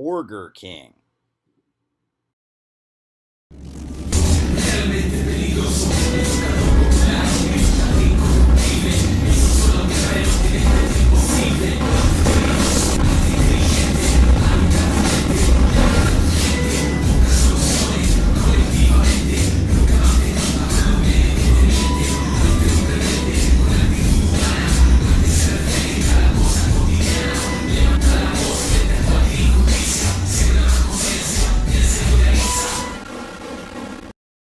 Burger King.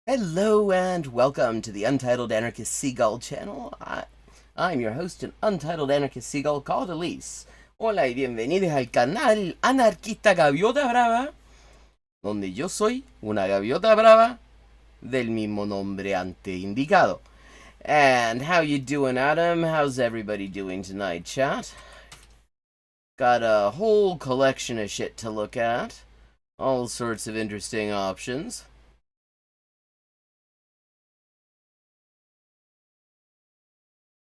Hello and welcome to the Untitled Anarchist Seagull channel. I'm your host and Untitled Anarchist Seagull called Elise. Hola y bienvenidos al canal Anarquista Gaviota Brava, donde yo soy una gaviota brava del mismo nombre ante indicado. And how you doing, Adam? How's everybody doing tonight, chat? Got a whole collection of shit to look at. All sorts of interesting options.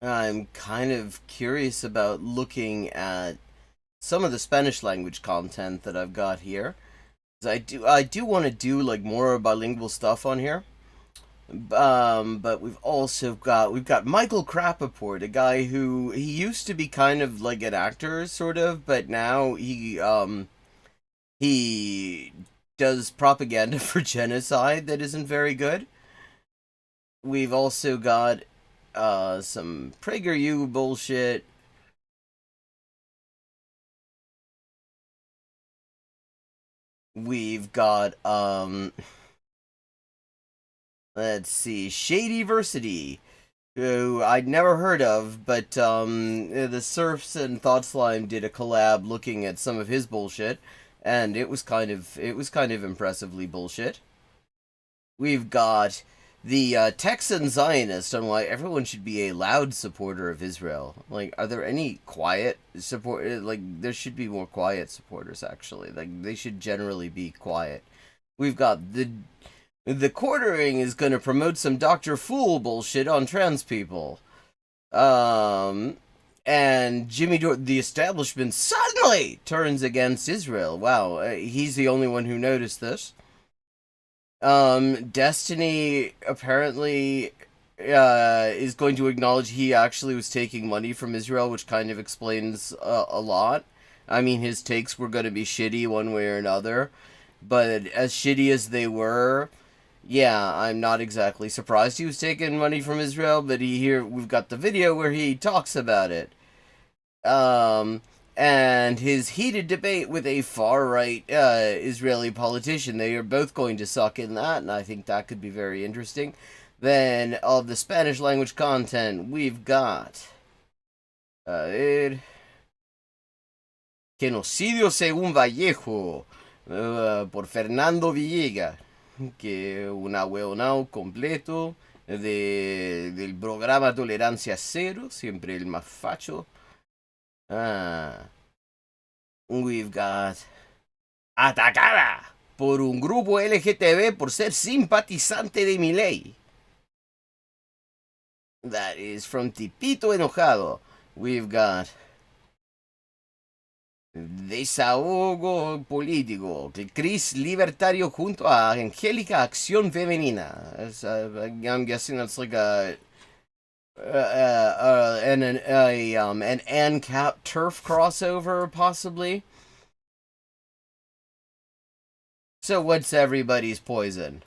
I'm kind of curious about looking at some of the Spanish language content that I've got here. I do want to do like more bilingual stuff on here. But we've got Michael Crapaport, a guy who he used to be kind of like an actor sort of, but now he does propaganda for genocide that isn't very good. We've also got some PragerU bullshit. We've got let's see, Shadyversity, who I'd never heard of, but the Surfs and Thought Slime did a collab looking at some of his bullshit, and it was kind of impressively bullshit. We've got the Texan Zionist on why everyone should be a loud supporter of Israel. Like, are there any quiet support? Like, there should be more quiet supporters, actually. Like, they should generally be quiet. We've got the Quartering is going to promote some Dr. Fool bullshit on trans people. And Jimmy the establishment suddenly turns against Israel. Wow, he's the only one who noticed this. Destiny apparently is going to acknowledge he actually was taking money from Israel, which kind of explains a lot. I mean, his takes were going to be shitty one way or another, but as shitty as they were, yeah, I'm not exactly surprised he was taking money from Israel, but we've got the video where he talks about it. And his heated debate with a far-right Israeli politician. They are both going to suck in that, and I think that could be very interesting. Then, of the Spanish language content, we've got... Genocidio según Vallejo, por Fernando Villegas, que un ahueonao completo del programa Tolerancia Cero, siempre el más facho. We've got atacada por un grupo LGTB por ser simpatizante de Milei. That is from Tipito Enojado. We've got desahogo político. El Cris libertario junto a Angélica Acción Femenina. I'm guessing that's like an ANCAP turf crossover, possibly. So what's everybody's poison?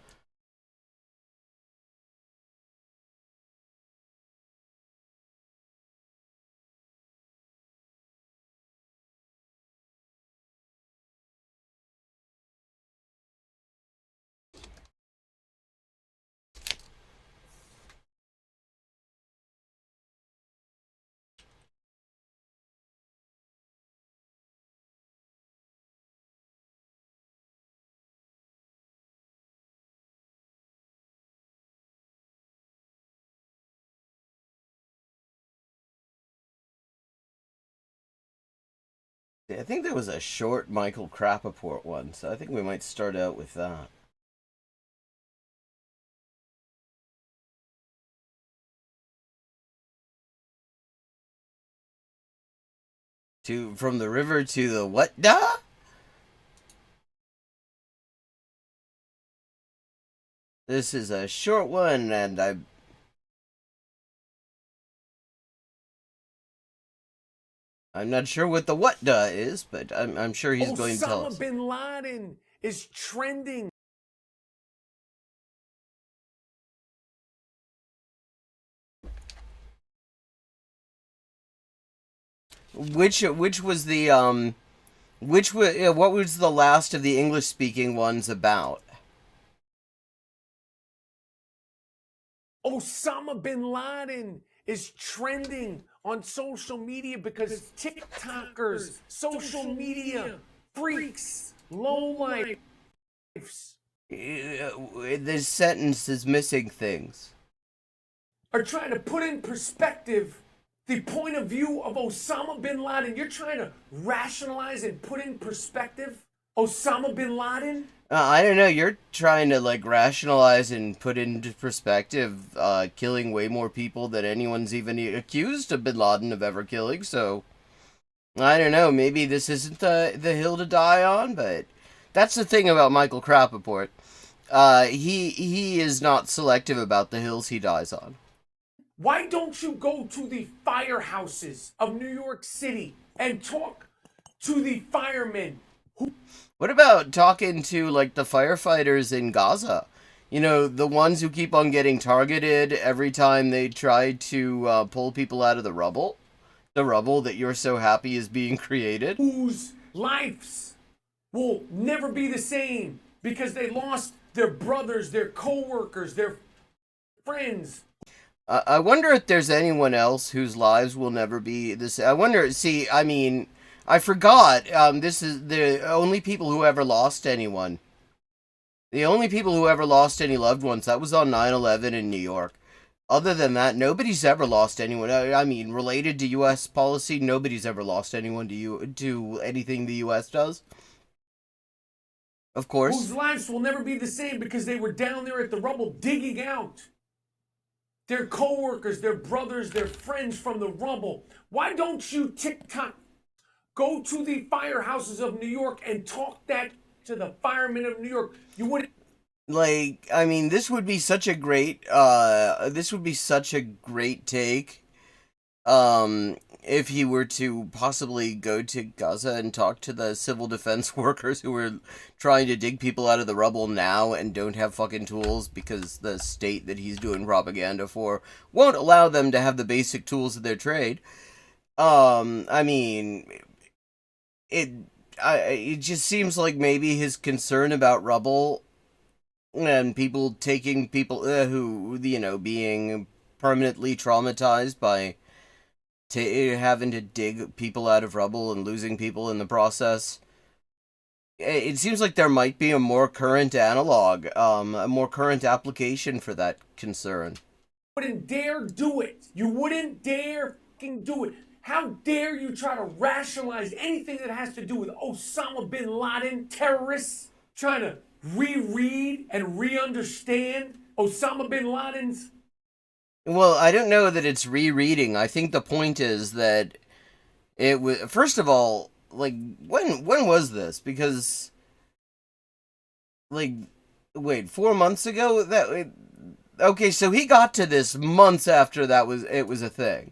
I think there was a short Michael Crapaport one, so I think we might start out with that. From the river to the what? Duh? This is a short one, and I'm not sure what the what duh is, but I'm sure he's going to tell us. Osama bin Laden is trending. Which was the what was the last of the English speaking ones about? Osama bin Laden is trending on social media because TikTokers, social media freaks, lowlifes. This sentence is missing things. Are trying to put in perspective the point of view of Osama bin Laden. You're trying to rationalize and put in perspective Osama bin Laden? I don't know. You're trying to like rationalize and put into perspective killing way more people than anyone's even accused of bin Laden of ever killing. So I don't know. Maybe this isn't the hill to die on, but that's the thing about Michael Rappaport. He is not selective about the hills he dies on. Why don't you go to the firehouses of New York City and talk to the firemen? What about talking to like the firefighters in Gaza? You know, the ones who keep on getting targeted every time they try to pull people out of the rubble? The rubble that you're so happy is being created? Whose lives will never be the same because they lost their brothers, their co-workers, their friends. I wonder if there's anyone else whose lives will never be this. I wonder, see, I mean, I forgot, this is the only people who ever lost anyone. The only people who ever lost any loved ones, that was on 9/11 in New York. Other than that, nobody's ever lost anyone. I mean, related to U.S. policy, nobody's ever lost anyone to anything the U.S. does. Of course. Whose lives will never be the same because they were down there at the rubble digging out their co-workers, their brothers, their friends from the rubble. Why don't you TikTok go to the firehouses of New York and talk that to the firemen of New York? You wouldn't. Like, I mean, this would be such a great take, if he were to possibly go to Gaza and talk to the civil defense workers who are trying to dig people out of the rubble now and don't have fucking tools because the state that he's doing propaganda for won't allow them to have the basic tools of their trade. I mean, it just seems like maybe his concern about rubble and people taking people who, you know, being permanently traumatized by having to dig people out of rubble and losing people in the process. It seems like there might be a more current analog, a more current application for that concern. You wouldn't dare do it. You wouldn't dare fucking do it. How dare you try to rationalize anything that has to do with Osama bin Laden, terrorists, trying to reread and re-understand Osama bin Laden's. Well, I don't know that it's rereading. I think the point is that it was, first of all, like, when was this? Because, like, wait, 4 months ago? Okay, so he got to this months after it was a thing.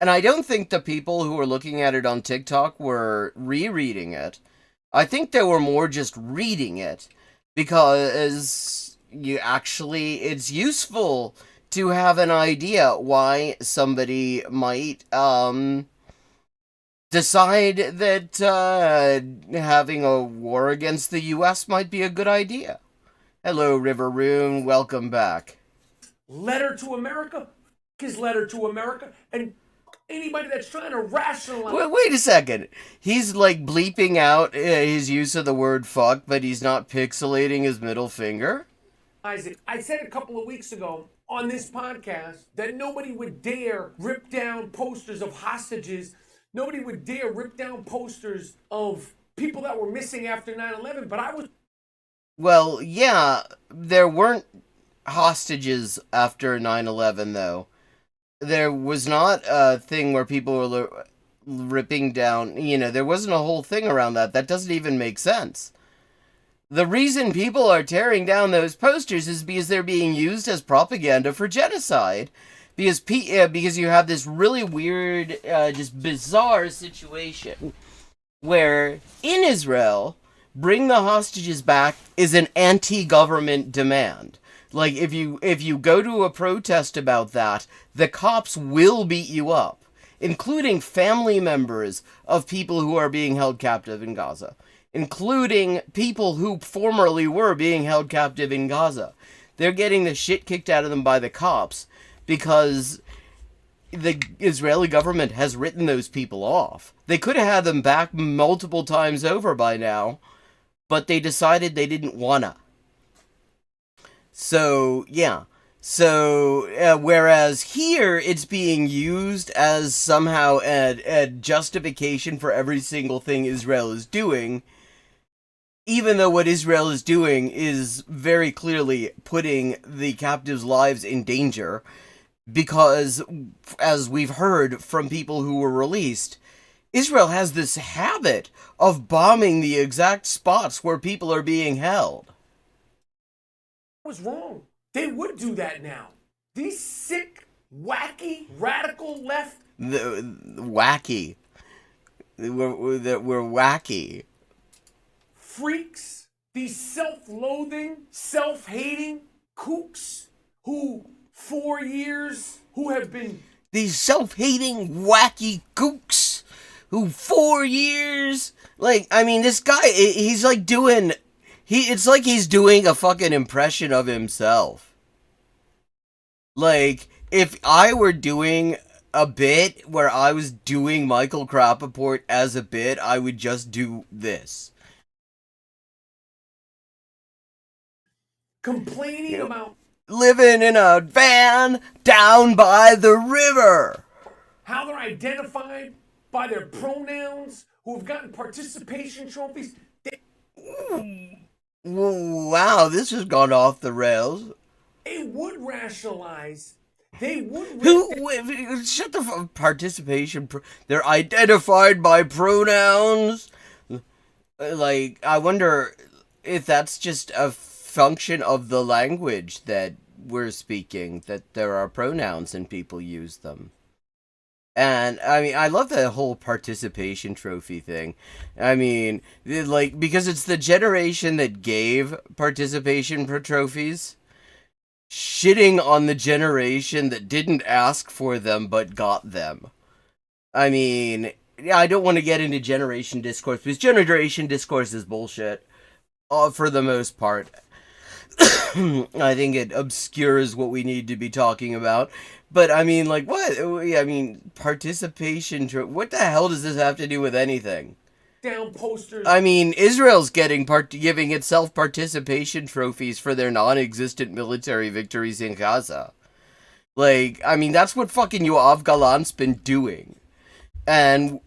And I don't think the people who were looking at it on TikTok were rereading it. I think they were more just reading it because it's useful to have an idea why somebody might decide that having a war against the U.S. might be a good idea. Hello, River Rune. Welcome back. Letter to America? His letter to America? And anybody that's trying to rationalize. Wait a second. He's like bleeping out his use of the word fuck, but he's not pixelating his middle finger? Isaac, I said a couple of weeks ago on this podcast that nobody would dare rip down posters of hostages. Nobody would dare rip down posters of people that were missing after 9/11, but I was. Well, yeah, there weren't hostages after 9/11, though. There was not a thing where people were ripping down, you know, there wasn't a whole thing around that. That doesn't even make sense. The reason people are tearing down those posters is because they're being used as propaganda for genocide. Because you have this really weird, just bizarre situation where in Israel, bring the hostages back is an anti-government demand. Like if you go to a protest about that, the cops will beat you up, including family members of people who are being held captive in Gaza, including people who formerly were being held captive in Gaza. They're getting the shit kicked out of them by the cops because the Israeli government has written those people off. They could have had them back multiple times over by now, but they decided they didn't wanna. So, yeah. So, whereas here it's being used as somehow a justification for every single thing Israel is doing, even though what Israel is doing is very clearly putting the captives' lives in danger, because, as we've heard from people who were released, Israel has this habit of bombing the exact spots where people are being held. Was wrong. They would do that now. These sick, wacky, radical left. Wacky. We're wacky. Freaks. These self-loathing, self-hating kooks who 4 years, who have been... These self-hating, wacky kooks who 4 years... Like, I mean, this guy, he's like doing... It's like he's doing a fucking impression of himself. Like, if I were doing a bit where I was doing Michael Rappaport as a bit, I would just do this. Complaining about... Living in a van down by the river. How they're identified by their pronouns, who have gotten participation trophies. Wow, this has gone off the rails. They would rationalize. They would... Shut the participation. They're identified by pronouns. Like, I wonder if that's just a function of the language that we're speaking, that there are pronouns and people use them. And, I mean, I love the whole participation trophy thing. I mean, like, because it's the generation that gave participation trophies shitting on the generation that didn't ask for them but got them. I mean, yeah, I don't want to get into generation discourse, because generation discourse is bullshit, for the most part. I think it obscures what we need to be talking about. But, I mean, like, what? I mean, participation... What the hell does this have to do with anything? Down posters. I mean, Israel's giving itself participation trophies for their non-existent military victories in Gaza. Like, I mean, that's what fucking Yoav Gallant's been doing. And,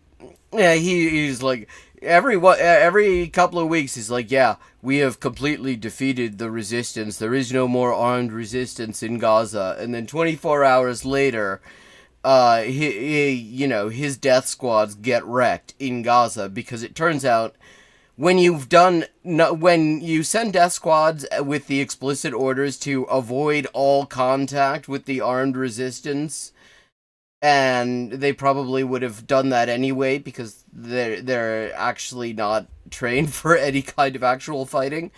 yeah, he's like... Every couple of weeks, he's like, yeah, we have completely defeated the resistance. There is no more armed resistance in Gaza. And then 24 hours later, his death squads get wrecked in Gaza, because it turns out when you send death squads with the explicit orders to avoid all contact with the armed resistance, and they probably would have done that anyway because they're actually not trained for any kind of actual fighting.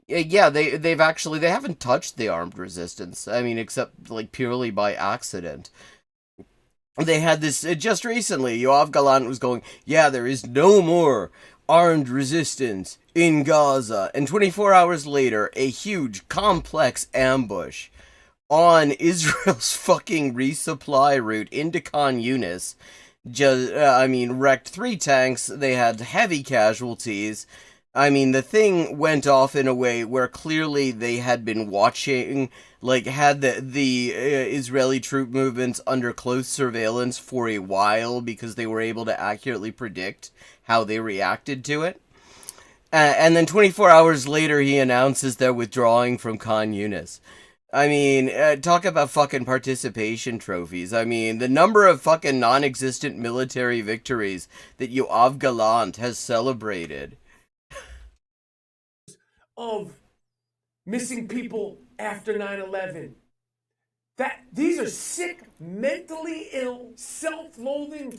Yeah, they haven't touched the armed resistance. I mean, except like purely by accident. They had this just recently. Yoav Gallant was going, yeah, there is no more armed resistance in Gaza. And 24 hours later, a huge, complex ambush on Israel's fucking resupply route into Khan Yunis. Wrecked 3 tanks. They had heavy casualties. I mean, the thing went off in a way where clearly they had been watching, like, had the Israeli troop movements under close surveillance for a while, because they were able to accurately predict how they reacted to it. And then 24 hours later, he announces they're withdrawing from Khan Yunis. I mean, talk about fucking participation trophies. I mean, the number of fucking non-existent military victories that Yoav Gallant has celebrated. of missing people after 9/11. These are sick, mentally ill, self-loathing.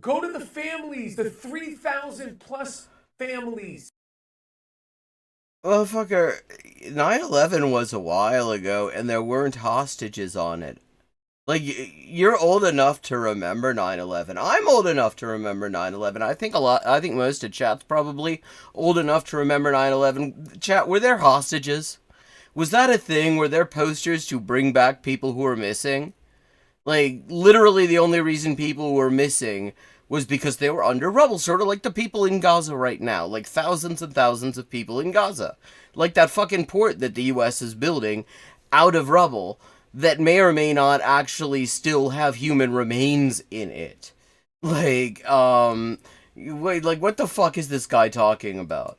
Go to the families, the 3,000 plus families. Well, fucker, 9/11 was a while ago, and there weren't hostages on it. Like, you're old enough to remember 9/11. I'm old enough to remember 9/11. I think most of chat's probably old enough to remember 9/11. Chat, were there hostages? Was that a thing? Were there posters to bring back people who were missing? Like, literally the only reason people were missing was because they were under rubble, sort of like the people in Gaza right now. Like, thousands and thousands of people in Gaza. Like that fucking port that the US is building out of rubble that may or may not actually still have human remains in it. Like, wait, like, what the fuck is this guy talking about?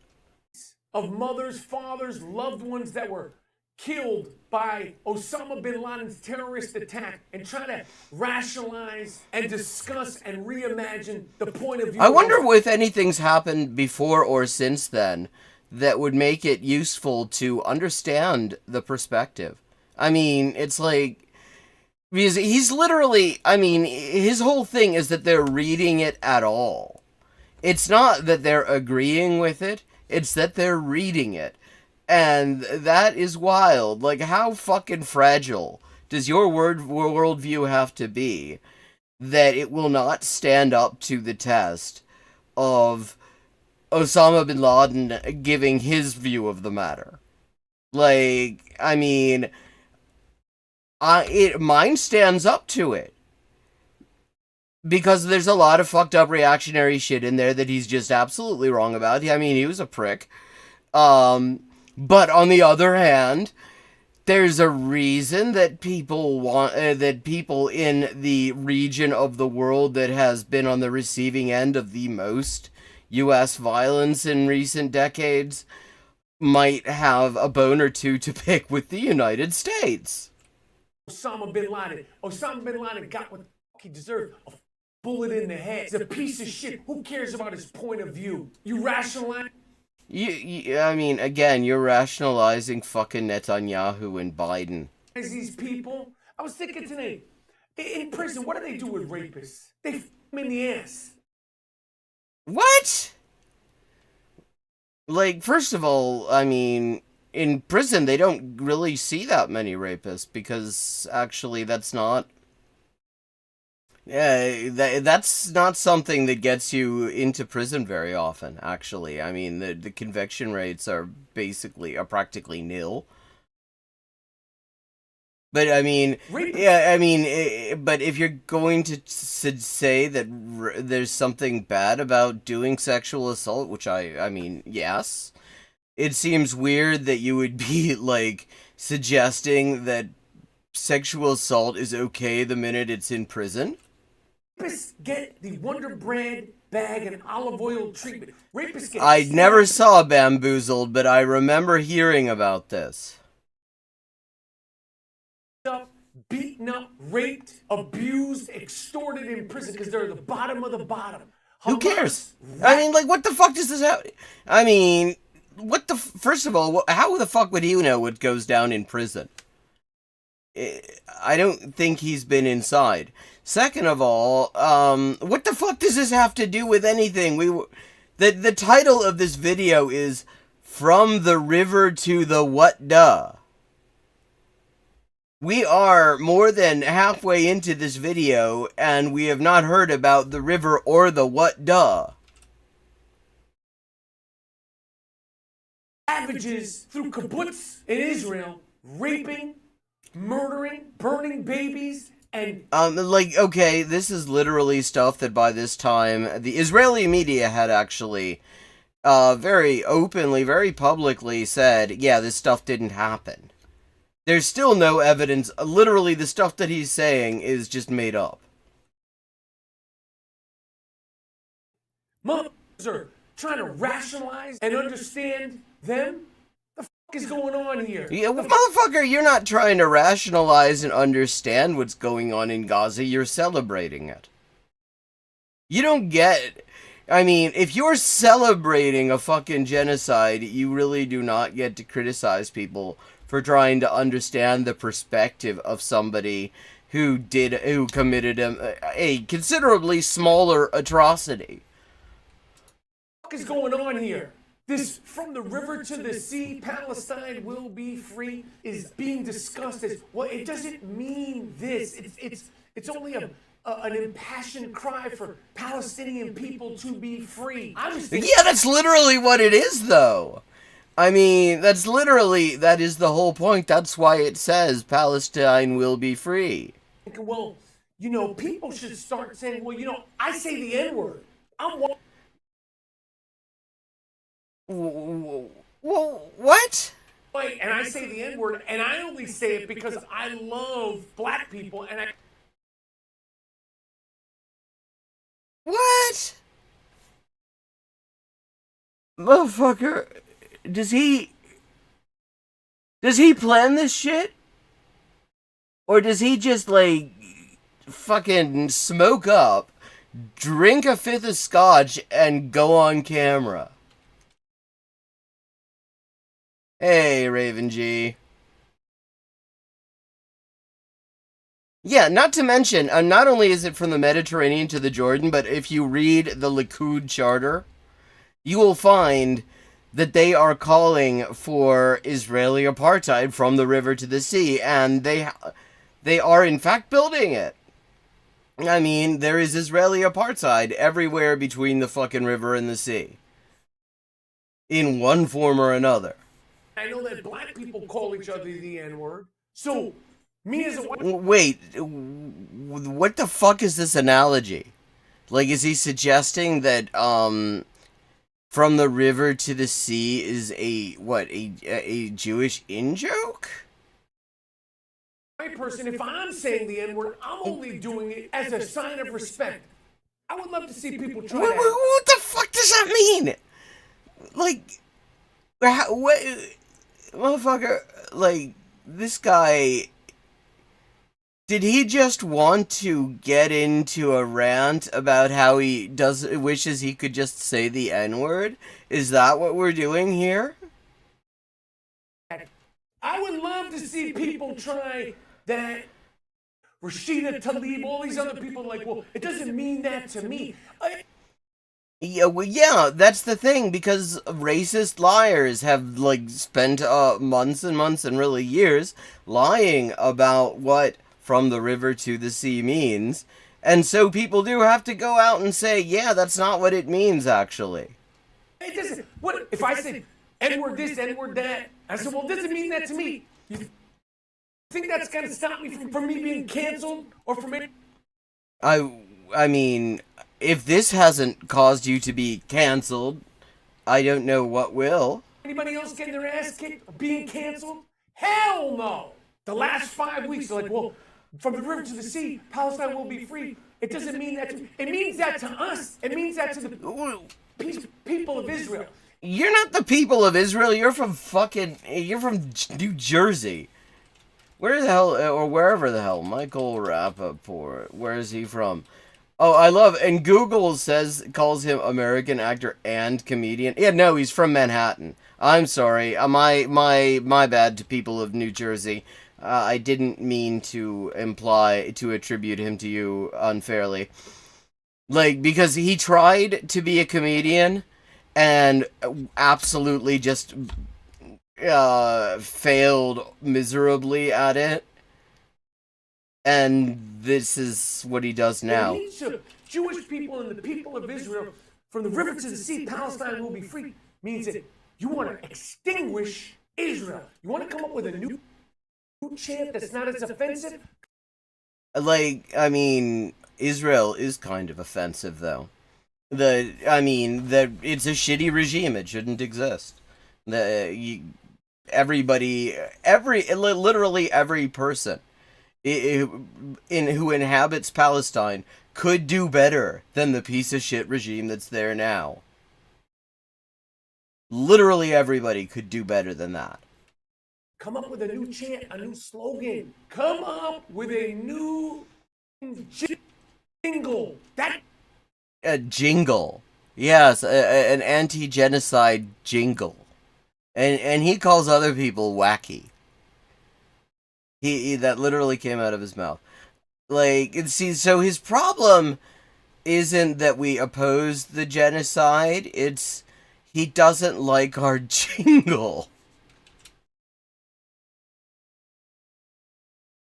Of mothers, fathers, loved ones that were killed by Osama bin Laden's terrorist attack, and trying to rationalize and discuss and reimagine the point of view. I wonder if anything's happened before or since then that would make it useful to understand the perspective. I mean, it's like, because he's literally, I mean, his whole thing is that they're reading it at all. It's not that they're agreeing with it, it's that they're reading it. And that is wild. Like, how fucking fragile does your worldview have to be that it will not stand up to the test of Osama bin Laden giving his view of the matter? Like, I mean, mine stands up to it. Because there's a lot of fucked up reactionary shit in there that he's just absolutely wrong about. I mean, he was a prick. But on the other hand, there's a reason that people in the region of the world that has been on the receiving end of the most U.S. violence in recent decades might have a bone or two to pick with the United States. Osama bin Laden got what he deserved. A bullet in the head. He's a piece of shit. Who cares about his point of view? You rationalize. I mean, again, you're rationalizing fucking Netanyahu and Biden. These people, I was thinking today, in prison, what do they do with rapists? They f them in the ass. What? Like, first of all, I mean, in prison, they don't really see that many rapists because actually that's not... Yeah, that's not something that gets you into prison very often, actually. I mean, the conviction rates are practically nil. But, I mean, yeah, I mean, but if you're going to say that there's something bad about doing sexual assault, which I mean, yes, it seems weird that you would be, like, suggesting that sexual assault is okay the minute it's in prison. Rapists get the Wonder Bread bag and olive oil treatment. Rapists get... I never saw Bamboozled, but I remember hearing about this. Beaten up, raped, abused, extorted in prison because they're the bottom of the bottom. Who cares? I mean, like, what the fuck does this have? I mean, first of all, how the fuck would he know what goes down in prison? I don't think he's been inside. Second of all, what the fuck does this have to do with anything? The title of this video is From the River to the What Duh. We are more than halfway into this video, and we have not heard about the river or the what duh. Savages through kibbutz in Israel, raping, murdering, burning babies, and... like, okay, this is literally stuff that by this time, the Israeli media had actually, very openly, very publicly said, yeah, this stuff didn't happen. There's still no evidence. Literally, the stuff that he's saying is just made up. Motherfuckers are trying to rationalize and understand them. The fuck is going on here? Yeah, well, motherfucker, you're not trying to rationalize and understand what's going on in Gaza. You're celebrating it. You don't get I mean, if you're celebrating a fucking genocide, you really do not get to criticize people for trying to understand the perspective of somebody who committed a considerably smaller atrocity. What is going on here? This from the river to the sea, Palestine will be free is being discussed as well. It doesn't mean this. It's only an impassioned cry for Palestinian people to be free. Yeah, that's literally what it is, though. I mean, that is the whole point. That's why it says Palestine will be free. Well, people should start saying, well, I say the N-word. Well, what? And I say the N-word, and I only say it because I love black people, and What? Motherfucker, does he plan this shit? Or does he just, like, fucking smoke up, drink a fifth of scotch, and go on camera? Hey, Raven G. Yeah, not to mention, not only is it from the Mediterranean to the Jordan, but if you read the Likud Charter, you will find that they are calling for Israeli apartheid from the river to the sea, and they are in fact building it. I mean, there is Israeli apartheid everywhere between the fucking river and the sea. In one form or another. I know that black people call each other the N-word, so me as a white... Wait, what the fuck is this analogy? Like, is he suggesting that, from the river to the sea is a Jewish in-joke? Person, if I'm saying the N-word, I'm only doing it as a sign of respect. I would love to see people try that. What the fuck does that mean? Like, what, motherfucker, like, this guy, did he just want to get into a rant about how he wishes he could just say the N-word? Is that what we're doing here? I would love to see people try that. Rashida Tlaib, all these other people, like, well, it doesn't mean that to me. Yeah, well, yeah, that's the thing, because racist liars have, like, spent months and months and really years lying about what from the river to the sea means, and so people do have to go out and say, yeah, that's not what it means, actually. It doesn't, what, if I said N-word this, N-word that, I said, well, it doesn't mean that to me. You think that's going to stop me from me being canceled, or from it? I mean, if this hasn't caused you to be canceled, I don't know what will. Anybody else getting their ass kicked or being canceled? Hell no! The last 5 weeks, they're like, well, from the river to the sea, Palestine will be free. It doesn't mean that to... It means that to us. It means that to the people of Israel. You're not the people of Israel. You're from New Jersey. Where the hell, or wherever the hell, Michael Rappaport, where is he from? Oh, and Google calls him American actor and comedian. Yeah, no, he's from Manhattan. I'm sorry, my bad to people of New Jersey. I didn't mean to attribute him to you unfairly. Like, because he tried to be a comedian, and absolutely just failed miserably at it. And this is what he does now. Jewish people and the people of Israel, from the river to the sea, Palestine will be free, means that you want to extinguish Israel. You want to come up with a new chant that's not as offensive? Like, I mean, Israel is kind of offensive, though. It's a shitty regime. It shouldn't exist. Literally every person who inhabits Palestine could do better than the piece of shit regime that's there now. Literally everybody could do better than that. Come up with a new chant, a new slogan. Come up with a new jingle. A jingle. Yes, an anti-genocide jingle. And he calls other people wacky. He that literally came out of his mouth. Like, see, so his problem isn't that we oppose the genocide, it's he doesn't like our jingle.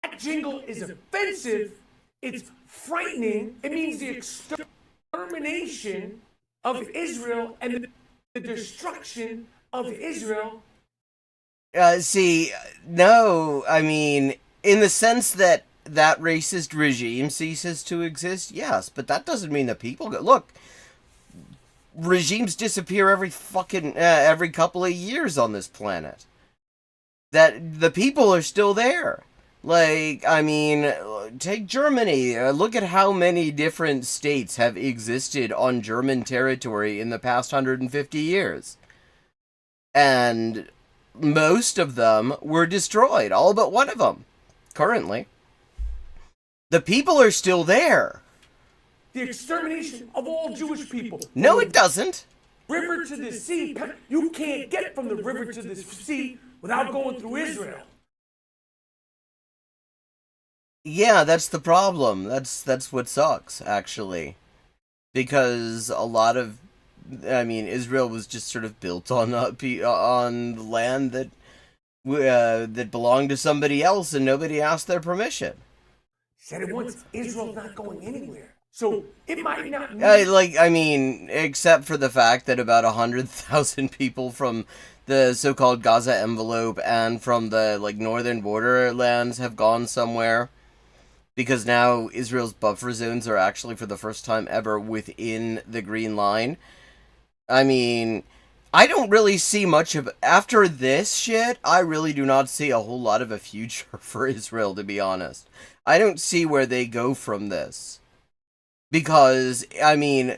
That jingle is offensive. It's frightening. It means the extermination of Israel and the destruction of Israel. See, no, I mean, in the sense that that racist regime ceases to exist, yes, but that doesn't mean that people go. Look, regimes disappear every couple of years on this planet. That the people are still there. Like, I mean, take Germany. Look at how many different states have existed on German territory in the past 150 years. And most of them were destroyed, all but one of them, currently. The people are still there. The extermination of all Jewish people. No, it doesn't. River to the sea. You can't get from the river to the sea without going through Israel. Yeah, that's the problem. That's what sucks, actually. Because a lot of, I mean, Israel was just sort of built on land that belonged to somebody else, and nobody asked their permission. Said it once, Israel's not going anywhere. So it might not mean... except for the fact that about 100,000 people from the so-called Gaza envelope and from the, northern borderlands have gone somewhere. Because now Israel's buffer zones are actually, for the first time ever, within the Green Line. I mean, I don't really see much of... After this shit, I really do not see a whole lot of a future for Israel, to be honest. I don't see where they go from this. Because, I mean,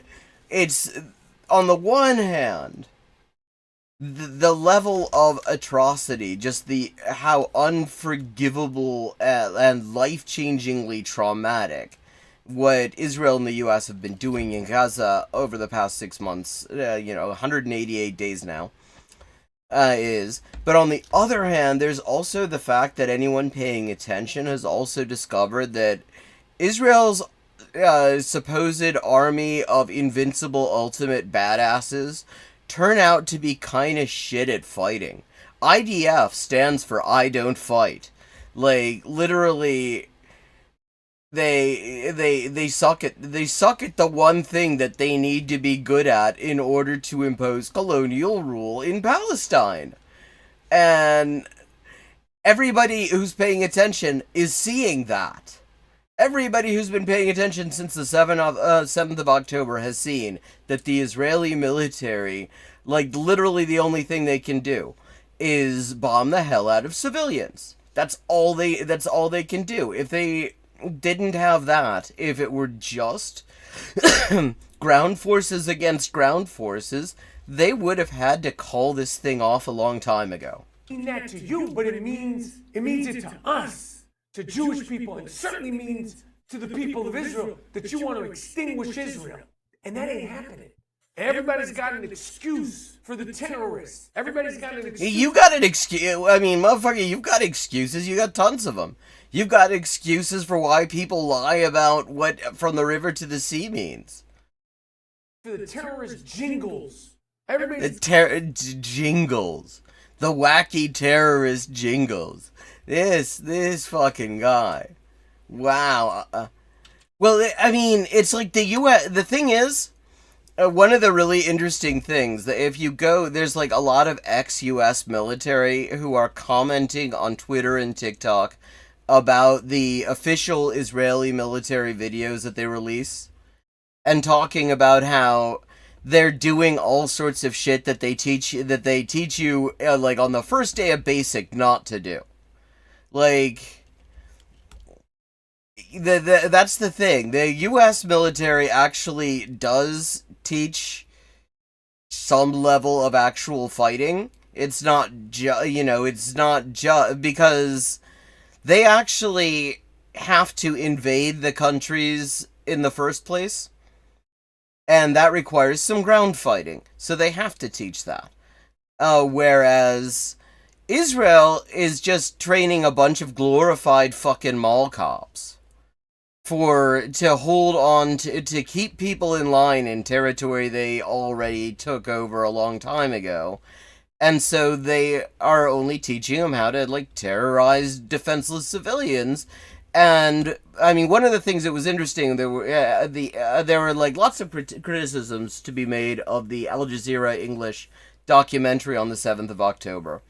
it's... On the one hand, the level of atrocity, just how unforgivable and life-changingly traumatic what Israel and the U.S. have been doing in Gaza over the past 6 months, 188 days now, is. But on the other hand, there's also the fact that anyone paying attention has also discovered that Israel's supposed army of invincible ultimate badasses turn out to be kind of shit at fighting. IDF stands for I don't fight. Like, literally, they suck at the one thing that they need to be good at in order to impose colonial rule in Palestine. And everybody who's paying attention is seeing that. Everybody who's been paying attention since the 7th of October has seen that the Israeli military, literally the only thing they can do is bomb the hell out of civilians. That's all they can do. If they didn't have that, if it were just ground forces against ground forces, they would have had to call this thing off a long time ago. That to you, but it means it to us, to Jewish people, and it certainly means to the people of Israel that you want to extinguish Israel. And that ain't happening. Everybody's got an excuse for the terrorists. Everybody's got an excuse. You got an excuse. I mean, motherfucker, you've got excuses. You got tons of them. You've got excuses for why people lie about what from the river to the sea means. For the terrorist jingles. Everybody's... Jingles. The wacky terrorist jingles. This fucking guy. Wow. Well, I mean, it's like the U.S. The thing is, one of the really interesting things, that if you go, there's a lot of ex-U.S. military who are commenting on Twitter and TikTok about the official Israeli military videos that they release, and talking about how they're doing all sorts of shit that they teach you on the first day of basic not to do. That's the thing. The U.S. military actually does teach some level of actual fighting. It's not because they actually have to invade the countries in the first place. and that requires some ground fighting, so they have to teach that. Whereas Israel is just training a bunch of glorified fucking mall cops to hold on to keep people in line in territory they already took over a long time ago. And so they are only teaching them how to, like, terrorize defenseless civilians. And, I mean, one of the things that was interesting, there were like, lots of criticisms to be made of the Al Jazeera English documentary on the 7th of October.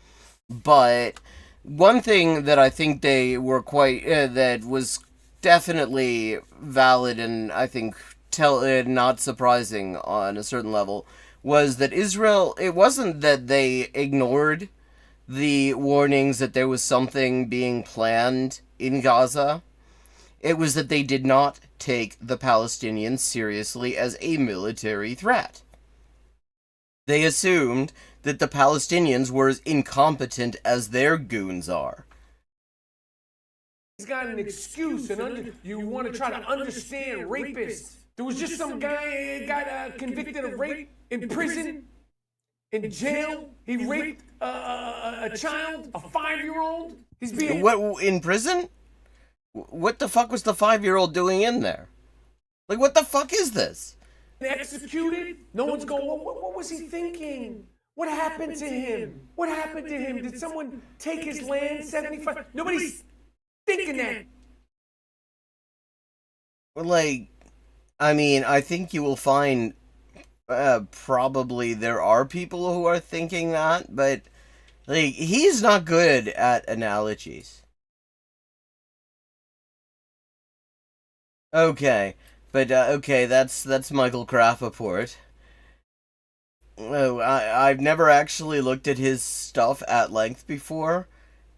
But one thing that I think they were that was definitely valid and I think not surprising on a certain level, was that Israel, it wasn't that they ignored the warnings that there was something being planned in Gaza. It was that they did not take the Palestinians seriously as a military threat. They assumed that the Palestinians were as incompetent as their goons are. He's got an excuse, and you want to try to understand rapists. There was just some guy who got convicted of rape in prison, in jail. He raped a child, a 5-year-old. He's being... What, in prison? What the fuck was the 5-year-old doing in there? Like, what the fuck is this? Executed? No one's going, what was he thinking? What happened to him? What happened to him? Did someone take his land, 75? Nobody's thinking that. Like, I mean, I think you will find probably there are people who are thinking that, but, like, he's not good at analogies. Okay, but, okay, that's Michael Rappaport. Oh, I've never actually looked at his stuff at length before,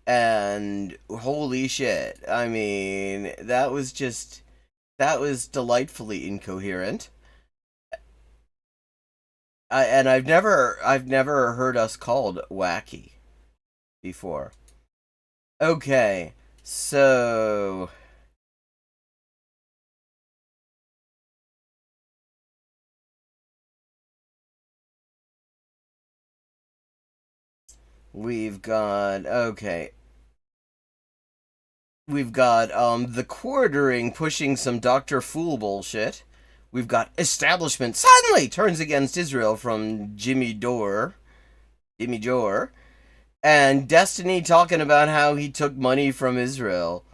and holy shit, I mean, that was delightfully incoherent. And I've never heard us called wacky before. Okay, so... We've got the quartering pushing some Dr. Fool bullshit. We've got establishment suddenly turns against Israel from Jimmy Dore, and Destiny talking about how he took money from Israel.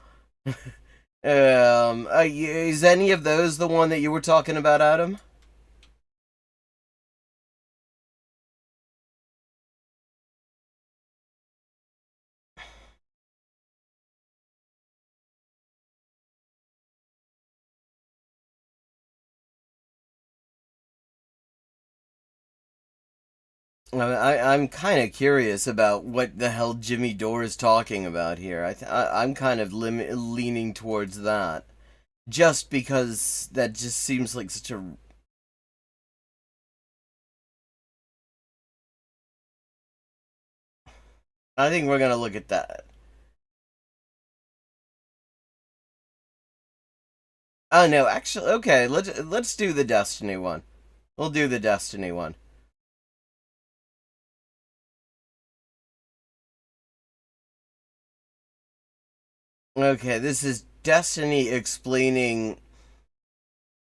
Is any of those the one that you were talking about, Adam? I'm kind of curious about what the hell Jimmy Dore is talking about here. I'm kind of leaning towards that, just because that just seems like such a... I think we're gonna look at that. Oh no, actually, okay. Let's do the Destiny one. We'll do the Destiny one. Okay, this is Destiny explaining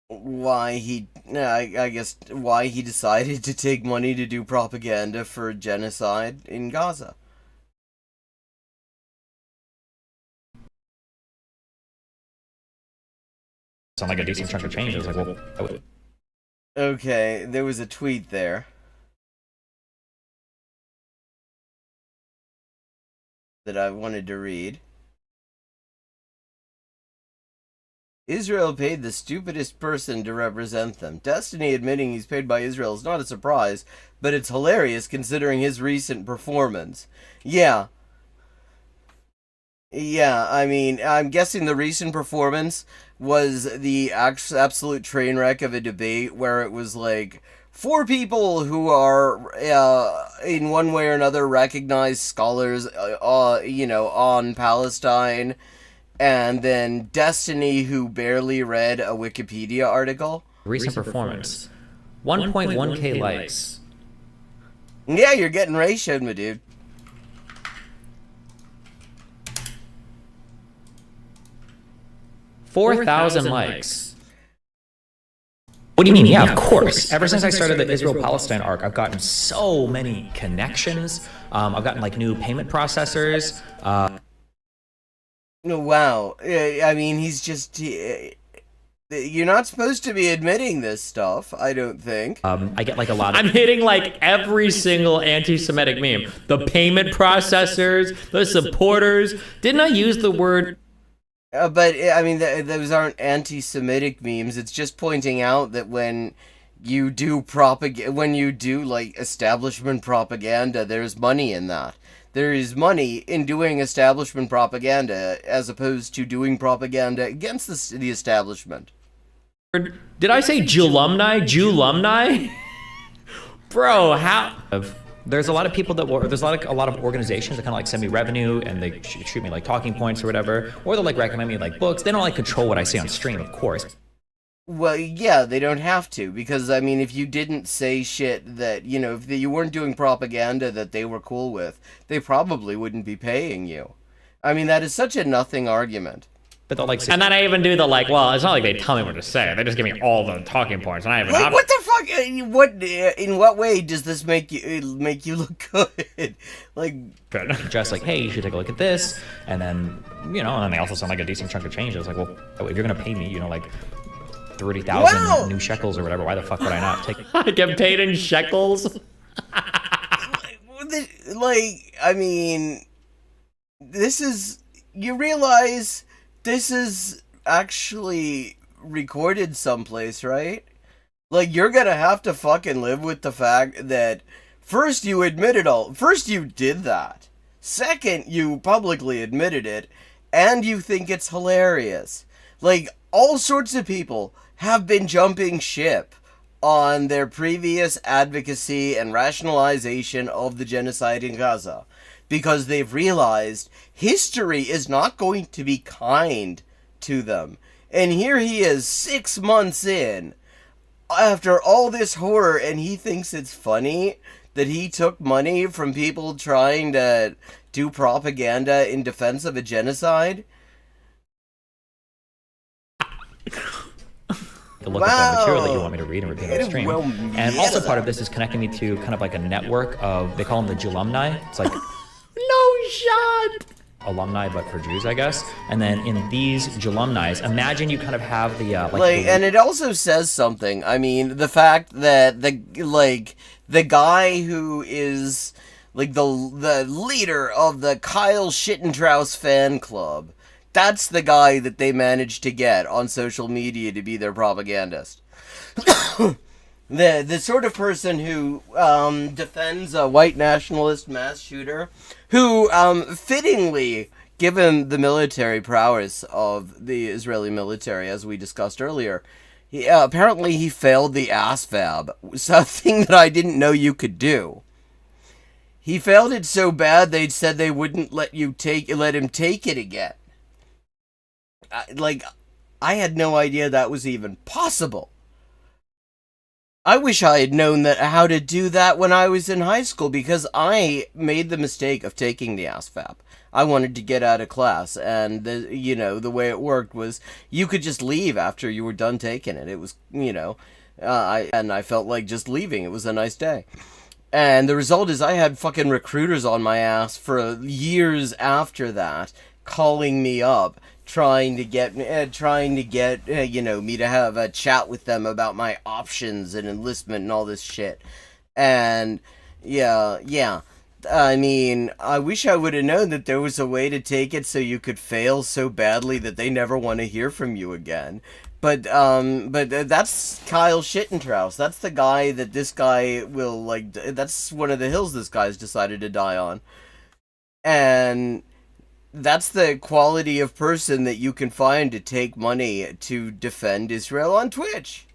why I guess why he decided to take money to do propaganda for genocide in Gaza. Sound like a decent chunk of change. I was like, well, I would. Okay, there was a tweet there that I wanted to read. Israel paid the stupidest person to represent them. Destiny admitting he's paid by Israel is not a surprise, but it's hilarious considering his recent performance. Yeah. Yeah, I mean, I'm guessing the recent performance was the absolute train wreck of a debate where it was like 4 people who are, in one way or another, recognized scholars, on Palestine, and then Destiny, who barely read a Wikipedia article. Recent performance 1.1k likes. Yeah, you're getting ratioed, my dude. 4,000 likes. What do you mean? Yeah, of course. Ever since I started the Israel-Palestine arc, I've gotten so many connections. I've gotten like new payment processors. Wow. I mean, he's just... You're not supposed to be admitting this stuff, I don't think. I get like a lot of... I'm hitting like every single anti-Semitic meme. The payment processors, the supporters. Didn't I use the word... But, I mean, those aren't anti-Semitic memes. It's just pointing out that when you do like, establishment propaganda, there's money in that. There is money in doing establishment propaganda as opposed to doing propaganda against the establishment. Did I say Jew-lumni? Jew-lumni? Bro, how... There's a lot of people that there's a lot of organizations that kind of like send me revenue and they shoot me like talking points or whatever, or they'll like recommend me like books. They don't like control what I say on stream, of course. Well, yeah, they don't have to, because I mean, if you didn't say shit that, you know, if you weren't doing propaganda that they were cool with, they probably wouldn't be paying you. I mean, that is such a nothing argument. But they'll like, and then I even do the like, well, it's not like they tell me what to say. They just give me all the talking points, and I have like, what the fuck? In what way does this make you look good? Like, just like, hey, you should take a look at this, and then and then they also send like a decent chunk of change. It's like, well, if you're gonna pay me, like 30,000 new shekels or whatever, why the fuck would I not take? I get paid in shekels. Like, I mean, this is, you realize this is actually recorded someplace, right? Like, you're gonna have to fucking live with the fact that first you did that. Second, you publicly admitted it, and you think it's hilarious. Like, all sorts of people have been jumping ship on their previous advocacy and rationalization of the genocide in Gaza, because they've realized history is not going to be kind to them. And here he is 6 months in, after all this horror, and he thinks it's funny that he took money from people trying to do propaganda in defense of a genocide. To look at the material that you want me to read and repeat on the stream. And also part of this is connecting me to kind of like a network of, they call them the Jew-lumni. It's like, no shot! Alumni, but for Jews, I guess. And then in these Jew-lumni, imagine you kind of have the, and it also says something. I mean, the fact that the guy who is, like, the leader of the Kyle Shittentraus fan club, that's the guy that they managed to get on social media to be their propagandist. The sort of person who defends a white nationalist mass shooter, who, fittingly, given the military prowess of the Israeli military, as we discussed earlier, apparently he failed the ASVAB, something that I didn't know you could do. He failed it so bad they said they wouldn't let him take it again. I had no idea that was even possible. I wish I had known how to do that when I was in high school, because I made the mistake of taking the ASVAB. I wanted to get out of class, and the way it worked was you could just leave after you were done taking it. It was, I felt like just leaving. It was a nice day. And the result is I had fucking recruiters on my ass for years after that, calling me up, trying to get me to have a chat with them about my options and enlistment and all this shit. And yeah. I mean, I wish I would have known that there was a way to take it so you could fail so badly that they never want to hear from you again. But that's Kyle Shittentraus. That's the guy that this guy will, that's one of the hills this guy's decided to die on. And that's the quality of person that you can find to take money to defend Israel on Twitch.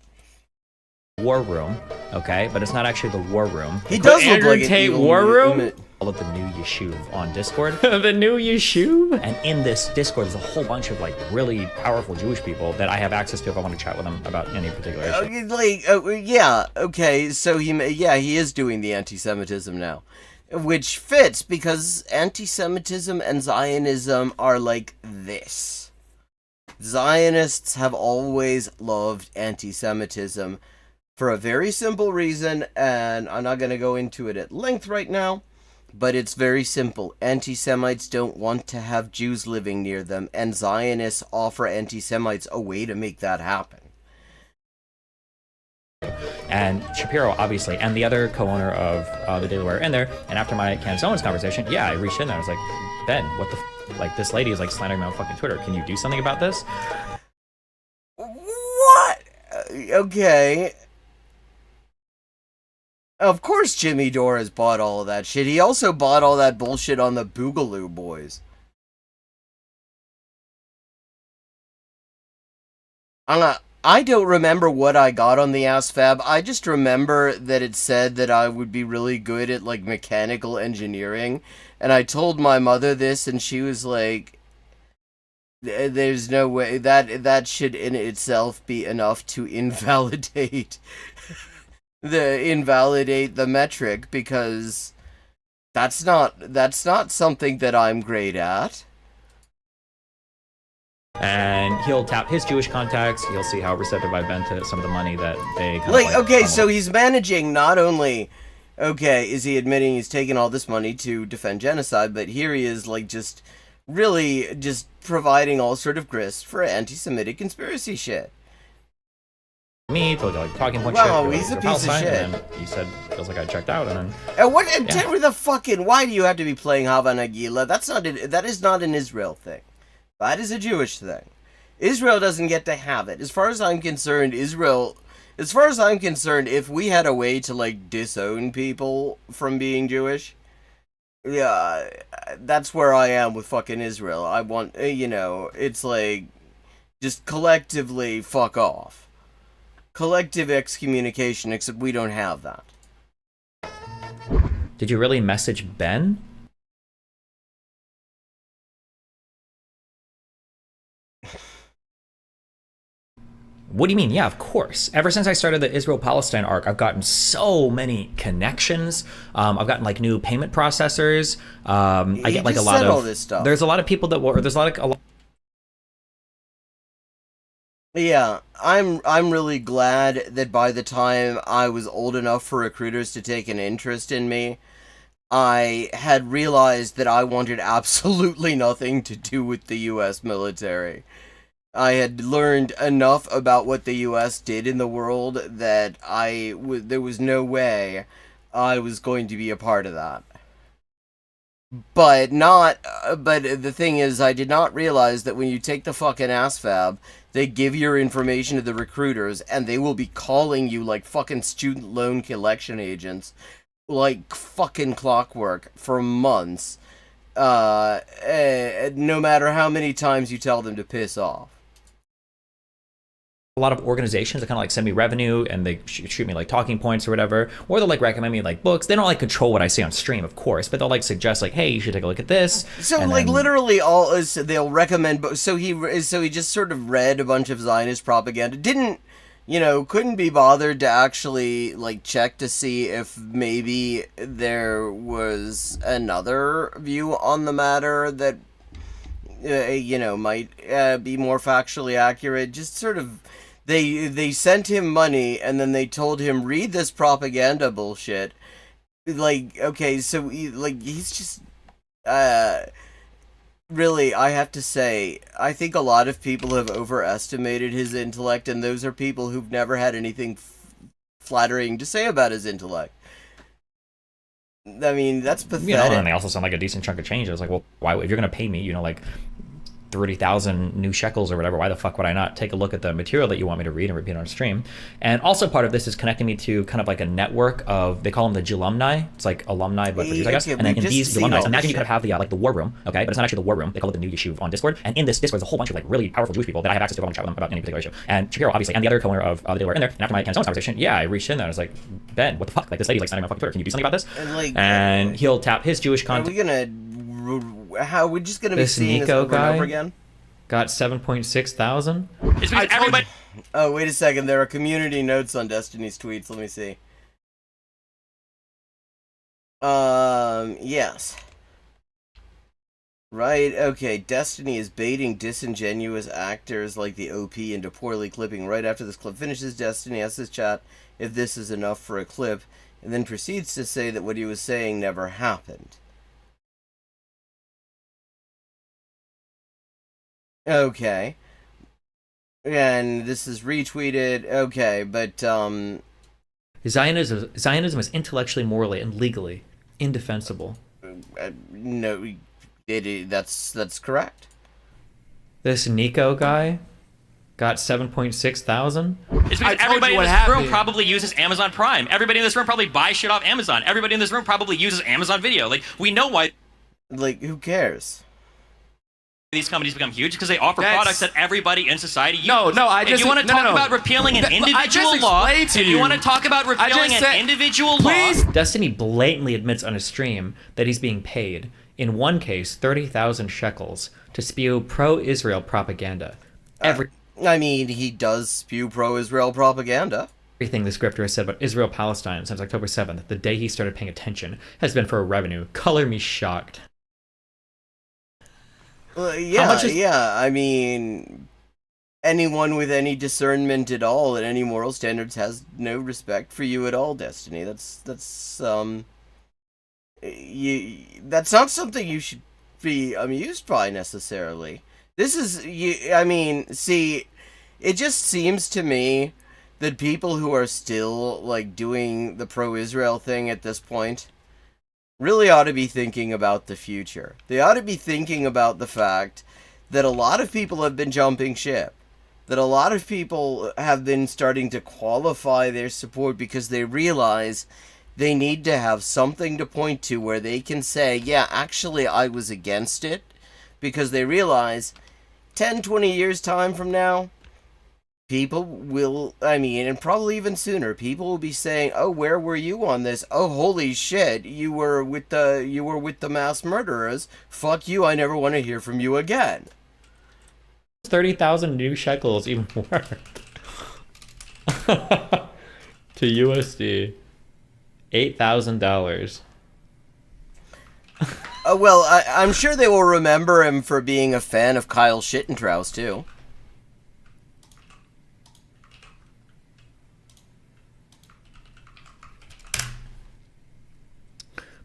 War room, okay, but it's not actually the war room. He does look like Tate war room. call it the new Yeshuv on Discord. The new Yeshuv? And in this Discord, there's a whole bunch of like really powerful Jewish people that I have access to if I want to chat with them about any particular issue. Yeah, okay, so he is doing the anti-Semitism now. Which fits, because anti-Semitism and Zionism are like this. Zionists have always loved anti-Semitism for a very simple reason, and I'm not going to go into it at length right now, but it's very simple. Anti-Semites don't want to have Jews living near them, and Zionists offer anti-Semites a way to make that happen. And Shapiro, obviously, and the other co-owner of the Daily Wire in there. And after my Candace Owens conversation, I reached in there. I was like, Ben, what the like? This lady is like slandering me on fucking Twitter. Can you do something about this? What? Okay. Of course Jimmy Dore has bought all of that shit. He also bought all that bullshit on the Boogaloo Boys. I don't remember what I got on the ASFAB. I just remember that it said that I would be really good at, like, mechanical engineering. And I told my mother this, and she was like, there's no way that should in itself be enough to invalidate the metric, because that's not something that I'm great at. And he'll tap his Jewish contacts. He'll see how receptive I've been to some of the money that they okay, so he's managing not only, is he admitting he's taking all this money to defend genocide, but here he is, like, just really just providing all sort of grist for anti-Semitic conspiracy shit. Me, told you, like, talking point wow, shit. He's a piece of shit. And then he said, feels like I checked out, and then... Why do you have to be playing Hava Nagila? That is not an Israel thing. That is a Jewish thing. Israel doesn't get to have it. As far as I'm concerned, if we had a way to, like, disown people from being Jewish, that's where I am with fucking Israel. I want, it's like, just collectively fuck off. Collective excommunication, except we don't have that. Did you really message Ben? What do you mean? Yeah, of course. Ever since I started the Israel-Palestine arc, I've gotten so many connections. I've gotten like new payment processors. I get like a lot of all this stuff. There's a lot of people that there's a lot. Yeah, I'm really glad that by the time I was old enough for recruiters to take an interest in me, I had realized that I wanted absolutely nothing to do with the U.S. military. I had learned enough about what the U.S. did in the world that there was no way I was going to be a part of that. But the thing is, I did not realize that when you take the fucking ASFAB, they give your information to the recruiters, and they will be calling you like fucking student loan collection agents, like fucking clockwork, for months, no matter how many times you tell them to piss off. A lot of organizations that kind of like send me revenue, and they shoot me like talking points or whatever, or they'll like recommend me like books. They don't like control what I see on stream, of course, but they'll like suggest like, hey, you should take a look at this. So and like then... literally they'll recommend books. So he just sort of read a bunch of Zionist propaganda. Couldn't be bothered to actually like check to see if maybe there was another view on the matter that might be more factually accurate. Just sort of. They sent him money, and then they told him, read this propaganda bullshit. Like, okay, so he's just, really, I have to say, I think a lot of people have overestimated his intellect, and those are people who've never had anything flattering to say about his intellect. I mean, that's pathetic. And they also sound like a decent chunk of change. I was like, well, why, if you're going to pay me, like, 30,000 new shekels or whatever. Why the fuck would I not take a look at the material that you want me to read and repeat on stream? And also part of this is connecting me to kind of like a network of, they call them the Julumni. It's like alumni, but for Jews, I guess. And then in these Julumni, imagine you kind of have the like the war room, okay? But it's not actually the war room. They call it the new Yeshuv on Discord. And in this Discord, there's a whole bunch of like really powerful Jewish people that I have access to. I want to chat with them about any particular issue. And Shapiro, obviously, and the other co-owner of the deal were in there. And after my Cancellations conversation, yeah, I reached in there. I was like, Ben, what the fuck? Like this lady's like signing my fucking Twitter. Can you do something about this? And he'll tap his Jewish content. How are we just gonna be seeing this over and over again? Got 7.6 thousand. Oh, wait a second. There are community notes on Destiny's tweets. Let me see. Yes. Right, okay. Destiny is baiting disingenuous actors like the OP into poorly clipping. Right after this clip finishes, Destiny asks his chat if this is enough for a clip, and then proceeds to say that what he was saying never happened. Okay. And this is retweeted. Okay, but, Zionism is intellectually, morally, and legally indefensible. No, that's correct. This Nico guy got 7.6 thousand. It's because everybody in this room probably uses Amazon Prime. Everybody in this room probably buys shit off Amazon. Everybody in this room probably uses Amazon Video. Like, we know why. Like, who cares? These companies become huge because they offer products that everybody in society uses. If you want to talk about repealing an individual law, if you want to talk about repealing an individual law. Destiny blatantly admits on his stream that he's being paid, in one case, 30,000 shekels to spew pro-Israel propaganda. I mean, he does spew pro-Israel propaganda. Everything the scripter has said about Israel-Palestine since October 7th, the day he started paying attention, has been for revenue. Color me shocked. Yeah, I mean, anyone with any discernment at all and any moral standards has no respect for you at all, Destiny. That's not something you should be amused by necessarily. This is, I mean, see, it just seems to me that people who are still, like, doing the pro-Israel thing at this point really ought to be thinking about the future. They ought to be thinking about the fact that a lot of people have been jumping ship. That a lot of people have been starting to qualify their support because they realize they need to have something to point to where they can say, yeah, actually I was against it. Because they realize 10, 20 years time from now, people will, I mean, and probably even sooner, people will be saying, "Oh, where were you on this? Oh, holy shit, you were with the mass murderers. Fuck you, I never want to hear from you again." 30,000 new shekels even worth to USD $8,000. Well, I'm sure they will remember him for being a fan of Kyle Shittentraus too.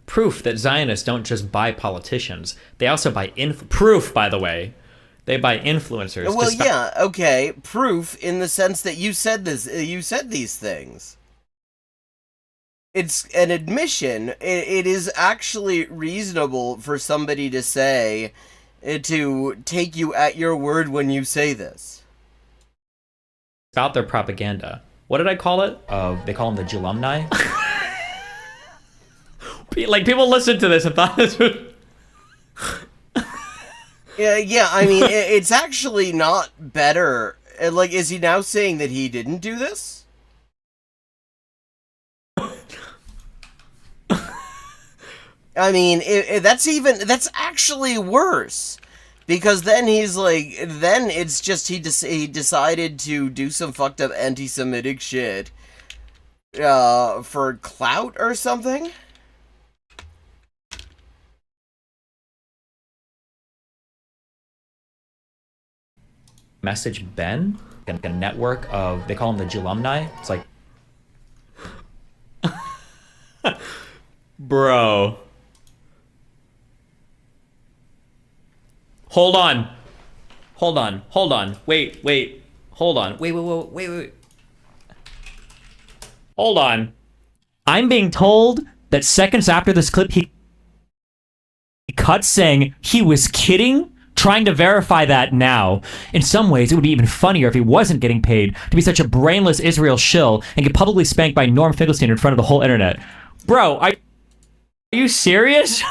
Proof that Zionists don't just buy politicians. They also buy proof, by the way. They buy influencers. Well, yeah, okay. Proof in the sense that you said this. You said these things. It's an admission. It is actually reasonable for somebody to say, to take you at your word when you say this. About their propaganda. What did I call it? They call them the Julumni. Like, people listened to this and thought this was... Yeah, I mean, it's actually not better. Like, is he now saying that he didn't do this? I mean, that's actually worse. Because then he's like, then it's just he decided to do some fucked up anti-Semitic shit for clout or something? Message Ben, like a network of, they call them the Julumni. It's like, bro. Hold on. Hold on. Hold on. Wait. Hold on. Wait. Hold on. I'm being told that seconds after this clip, he cut saying he was kidding, trying to verify that now. In some ways, it would be even funnier if he wasn't getting paid to be such a brainless Israel shill and get publicly spanked by Norm Finkelstein in front of the whole internet. Bro, are you serious?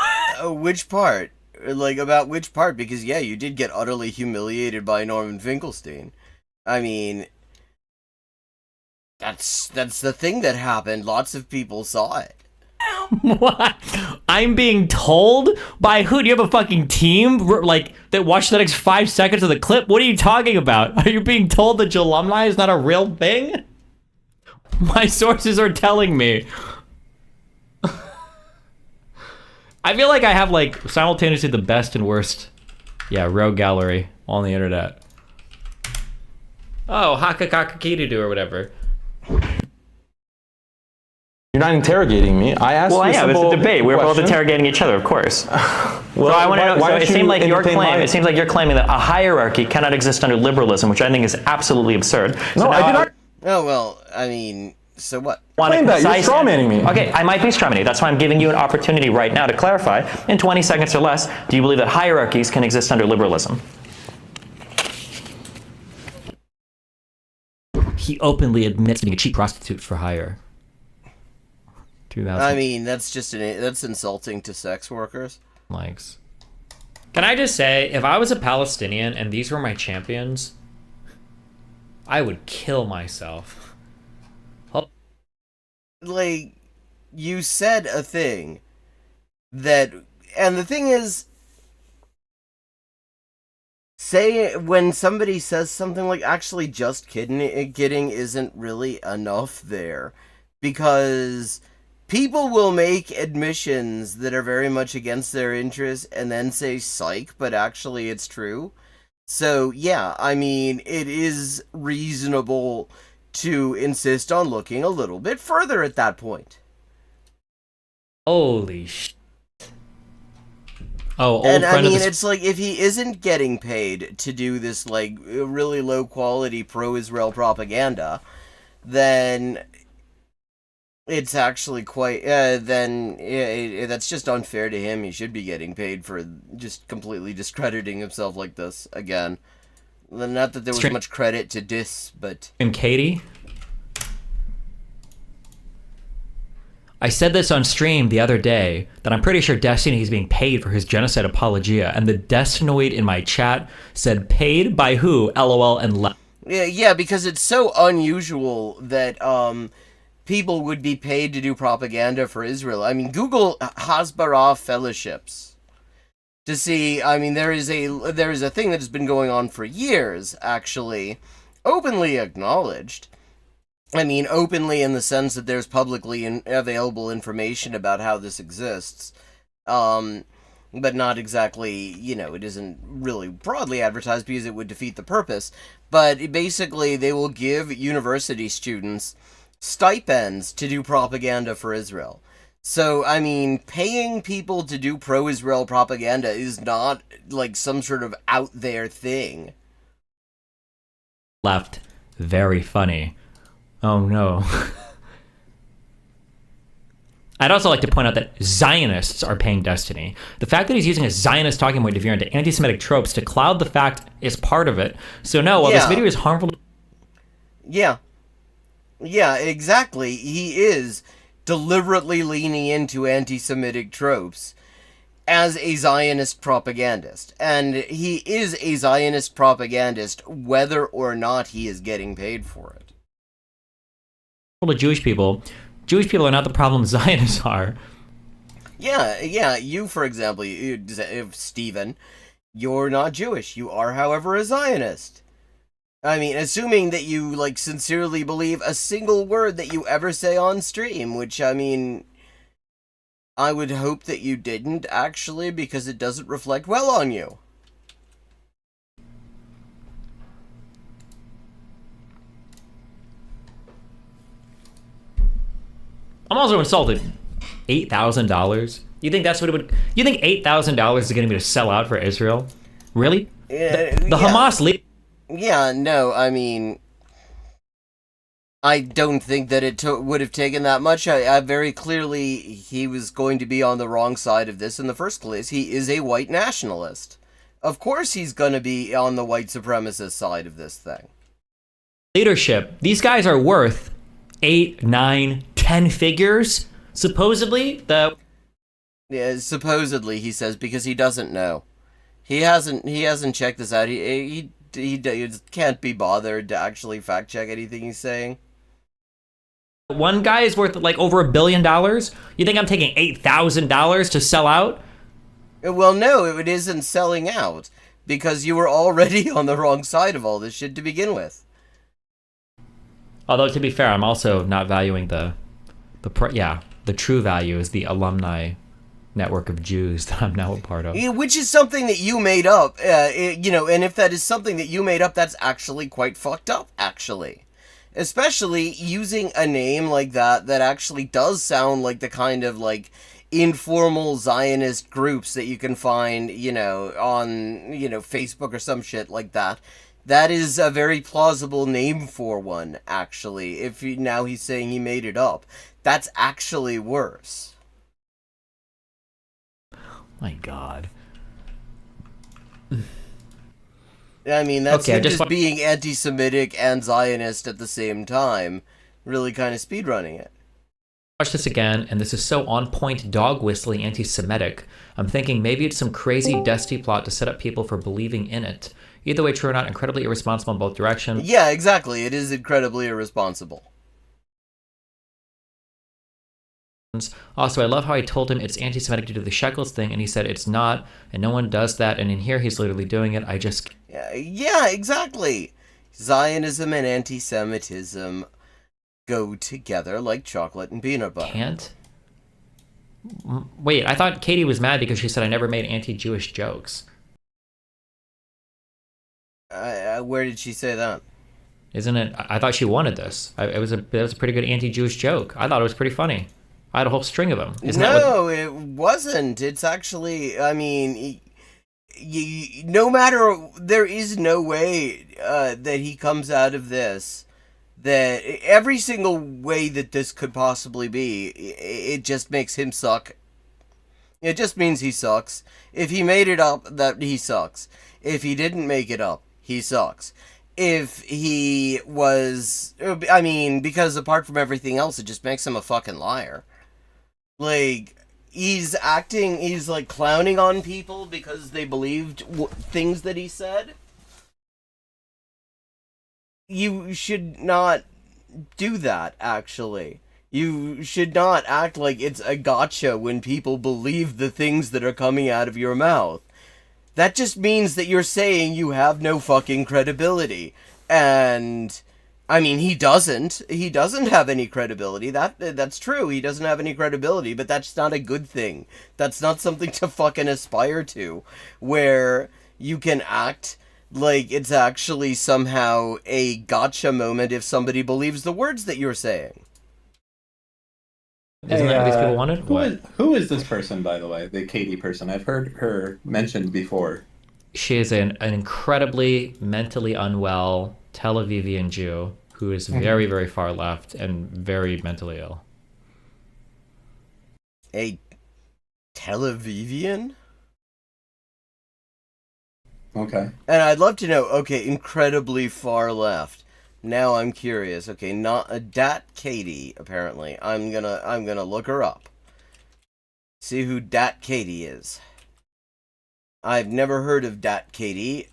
Which part? Like, about which part? Because, yeah, you did get utterly humiliated by Norman Finkelstein. I mean, that's the thing that happened. Lots of people saw it. What? I'm being told? By who? Do you have a fucking team, like, that watched the next 5 seconds of the clip? What are you talking about? Are you being told that alumni is not a real thing? My sources are telling me. I feel like I have, like, simultaneously the best and worst, rogue gallery on the internet. Oh, hakakakakidu or whatever. You're not interrogating me. I asked you a simple it's a debate. We're both question. interrogating each other, of course. Well, So I want to know. why So don't it you seems like your entertain claim. my- It seems like you're claiming that a hierarchy cannot exist under liberalism, which I think is absolutely absurd. No, I did not Oh, well, I mean, so what? claim that. You're strawmanning me. Okay, I might be strawmanning you. That's why I'm giving you an opportunity right now to clarify. In 20 seconds or less, do you believe that hierarchies can exist under liberalism? He openly admits being a cheap prostitute for hire. 2,000 I mean, that's insulting to sex workers. likes. Can I just say, if I was a Palestinian and these were my champions, I would kill myself. Like, you said a thing that, and the thing is, when somebody says something like, actually just kidding isn't really enough there, because people will make admissions that are very much against their interests and then say psych, but actually it's true. So, yeah, I mean, it is reasonable to insist on looking a little bit further at that point. Holy shit. Oh, old And I friend mean, of the... it's like, if he isn't getting paid to do this, like, really low-quality pro-Israel propaganda, then it's actually quite, that's just unfair to him. He should be getting paid for just completely discrediting himself like this again. Not that there was much credit to this, but... And Katie? I said this on stream the other day, that I'm pretty sure Destiny is being paid for his genocide apologia, and the Destinoid in my chat said, paid by who? LOL and left. Yeah, because it's so unusual that, people would be paid to do propaganda for Israel. I mean, Google Hasbara fellowships to see. I mean, there is a thing that has been going on for years, actually, openly acknowledged. I mean, openly in the sense that there's publicly available information about how this exists, but not exactly, it isn't really broadly advertised because it would defeat the purpose. But basically, they will give university students stipends to do propaganda for Israel. So, I mean, paying people to do pro-Israel propaganda is not, like, some sort of out there thing. Left. Very funny. Oh no. I'd also like to point out that Zionists are paying Destiny. The fact that he's using a Zionist talking point to veer into anti-Semitic tropes to cloud the fact is part of it. So no, while this video is harmful... Yeah, exactly. He is deliberately leaning into anti-Semitic tropes as a Zionist propagandist. And he is a Zionist propagandist whether or not he is getting paid for it. To Jewish people are not the problem, Zionists are. Yeah, you, for example, Stephen, you're not Jewish. You are, however, a Zionist. I mean, assuming that you, like, sincerely believe a single word that you ever say on stream, which, I mean, I would hope that you didn't, actually, because it doesn't reflect well on you. I'm also insulted. $8,000? You think that's what it would... You think $8,000 is getting me to sell out for Israel? Really? The Hamas leader... Yeah, no, I mean, I don't think that it would have taken that much. I very clearly, he was going to be on the wrong side of this in the first place. He is a white nationalist. Of course he's gonna be on the white supremacist side of this thing. Leadership. These guys are worth 8, 9, 10 figures. Supposedly, Yeah, supposedly he says, because he doesn't know. He hasn't checked this out. He can't be bothered to actually fact check anything he's saying. one guy is worth like over $1 billion. You think I'm taking $8,000 to sell out? Well, no, it isn't selling out, because you were already on the wrong side of all this shit to begin with. Although, to be fair, I'm also not valuing the true value is the alumni network of Jews that I'm now a part of. Which is something that you made up, and if that is something that you made up, that's actually quite fucked up, actually. Especially using a name like that actually does sound like the kind of, like, informal Zionist groups that you can find, on, Facebook or some shit like that. That is a very plausible name for one, actually. Now he's saying he made it up. That's actually worse. My God. I mean, that's okay, just being anti-Semitic and Zionist at the same time. Really kind of speedrunning it. Watch this again, and this is so on point, dog whistling, anti-Semitic. I'm thinking maybe it's some crazy Destiny plot to set up people for believing in it. Either way, true or not, incredibly irresponsible in both directions. Yeah, exactly. It is incredibly irresponsible. Also, I love how I told him it's anti-Semitic due to the shekels thing, and he said it's not, and no one does that, and in here he's literally doing it. I just... Yeah, exactly. Zionism and anti-Semitism go together like chocolate and peanut butter. Can't? Wait, I thought Katie was mad because she said I never made anti-Jewish jokes. Where did she say that? Isn't it? I thought she wanted this. It was a pretty good anti-Jewish joke. I thought it was pretty funny. I had a whole string of them. It wasn't. It's actually, I mean, no matter, there is no way that he comes out of this, that every single way that this could possibly be, it just makes him suck. It just means he sucks. If he made it up, that he sucks. If he didn't make it up, he sucks. If he was, I mean, because apart from everything else, it just makes him a fucking liar. Like, he's like clowning on people because they believed things that he said. You should not do that, actually. You should not act like it's a gotcha when people believe the things that are coming out of your mouth. That just means that you're saying you have no fucking credibility. And, I mean, he doesn't have any credibility. That's true, he doesn't have any credibility, but that's not a good thing. That's not something to fucking aspire to, where you can act like it's actually somehow a gotcha moment if somebody believes the words that you're saying. Isn't that what these people wanted? Who is this person, by the way? The Katie person. I've heard her mentioned before. She is an incredibly mentally unwell Tel Avivian Jew who is very, very far left and very mentally ill. A Tel Avivian? Okay. And I'd love to know, okay, incredibly far left. Now I'm curious. Okay, not a Dat Katie, apparently. I'm gonna look her up. See who Dat Katie is. I've never heard of Dat Katie.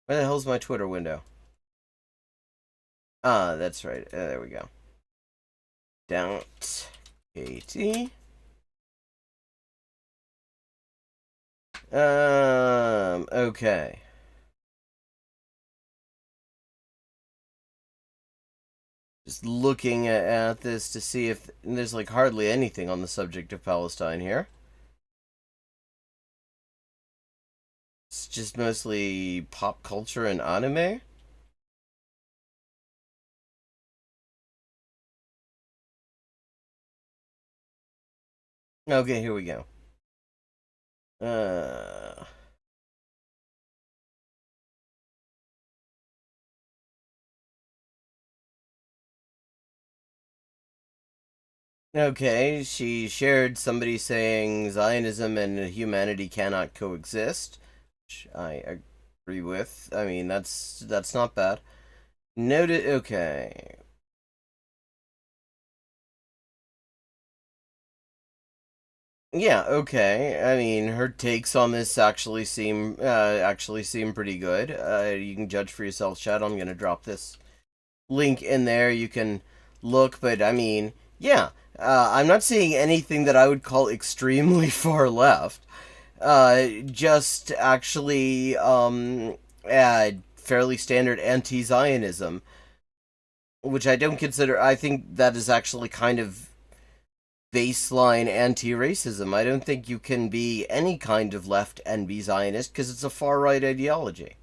Where the hell's my Twitter window? Ah, that's right. There we go. Dat Katie. Okay. Just looking at this to see if there's like hardly anything on the subject of Palestine here. It's just mostly pop culture and anime. Okay, here we go. Okay, she shared somebody saying Zionism and humanity cannot coexist. I agree with. I mean, that's not bad. Noted. Okay. Yeah, okay. I mean, her takes on this actually seem pretty good. You can judge for yourself, chat. I'm gonna drop this link in there. You can look, but I mean, yeah. I'm not seeing anything that I would call extremely far left. Just actually, fairly standard anti-Zionism, which I don't consider. I think that is actually kind of baseline anti-racism. I don't think you can be any kind of left and be Zionist because it's a far-right ideology.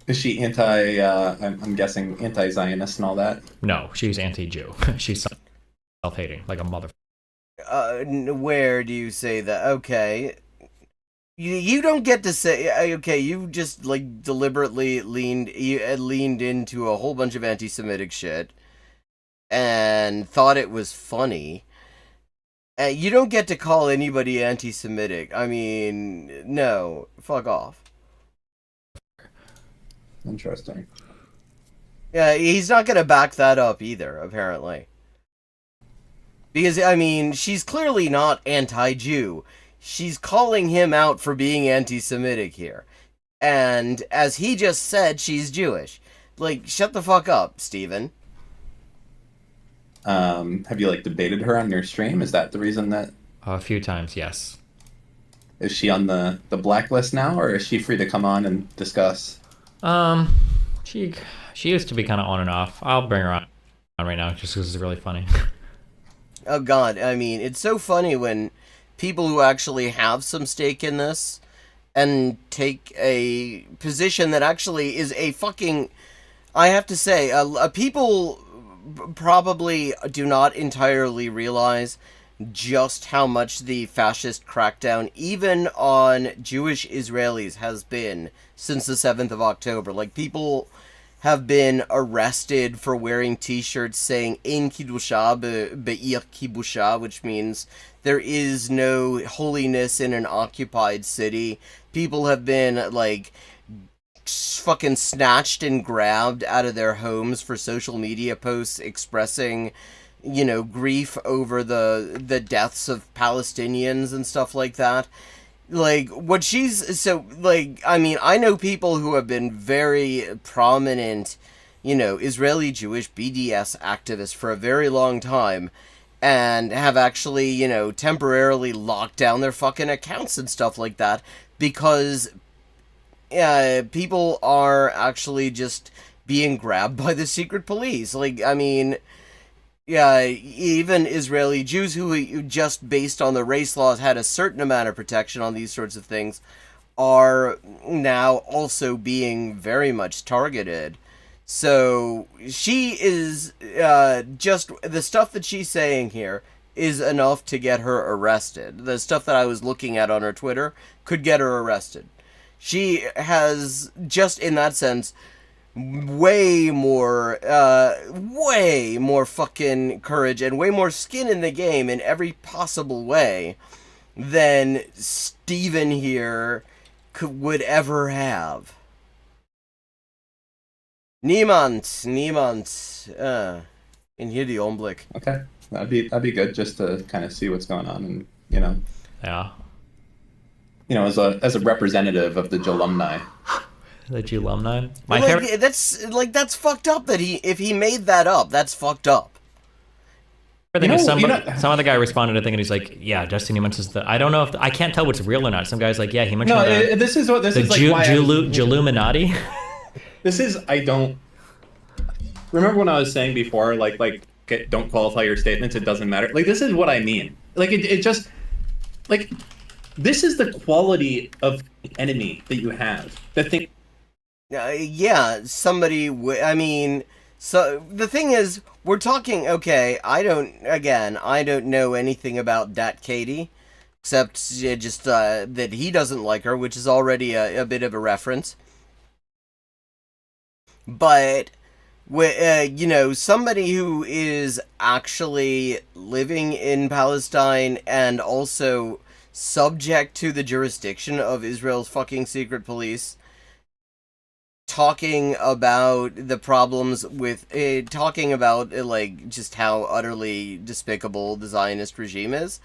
Is she I'm guessing anti-Zionist and all that? No, she's anti-Jew. She's self-hating, like a mother. Where do you say that? Okay. You don't get to say, okay, you just, like, deliberately leaned into a whole bunch of anti-Semitic shit and thought it was funny. You don't get to call anybody anti-Semitic. I mean, no. Fuck off. Interesting. Yeah, he's not gonna back that up either, apparently. Because, I mean, she's clearly not anti-Jew. She's calling him out for being anti-Semitic here. And, as he just said, she's Jewish. Like, shut the fuck up, Steven. Have you, like, debated her on your stream? Is that the reason that... A few times, yes. Is she on the blacklist now, or is she free to come on and discuss? She used to be kind of on and off. I'll bring her on right now just because it's really funny. Oh god, I mean, it's so funny when people who actually have some stake in this and take a position that actually is a fucking... I have to say, people probably do not entirely realize just how much the fascist crackdown, even on Jewish Israelis, has been since the 7th of October. Like, people have been arrested for wearing t-shirts saying Ein Kiddusha be'ir Kibusha, which means there is no holiness in an occupied city. People have been, like, fucking snatched and grabbed out of their homes for social media posts expressing, you know, grief over the deaths of Palestinians and stuff like that. Like, what she's... So, like, I mean, I know people who have been very prominent, you know, Israeli Jewish BDS activists for a very long time, and have actually, you know, temporarily locked down their fucking accounts and stuff like that, because people are actually just being grabbed by the secret police. Like, I mean... Yeah, even Israeli Jews who just based on the race laws had a certain amount of protection on these sorts of things are now also being very much targeted. So she is just the stuff that she's saying here is enough to get her arrested. The stuff that I was looking at on her Twitter could get her arrested. She has, just in that sense, way more fucking courage and way more skin in the game in every possible way than Steven here would ever have. Niemand, in hier die Umblick. Okay, that'd be good just to kind of see what's going on, and Yeah. As a representative of the Jalumni. The Jew alumni. That's fucked up. That if he made that up, that's fucked up. Some other guy responded, I think, and he's like, "Yeah, Justin, he mentions the. I don't know if I can't tell what's real or not." Some guy's like, "Yeah, he mentioned this is like Jew-Illuminati." This is I don't remember when I was saying before, like don't qualify your statements. It doesn't matter. Like, this is what I mean. Like, it just like this is the quality of enemy that you have. The thing. Yeah, somebody. I mean, so the thing is, we're talking. Okay, I don't know anything about Dat Katie, except just that he doesn't like her, which is already a bit of a reference. But, somebody who is actually living in Palestine and also subject to the jurisdiction of Israel's fucking secret police, talking about the problems with talking about like just how utterly despicable the Zionist regime has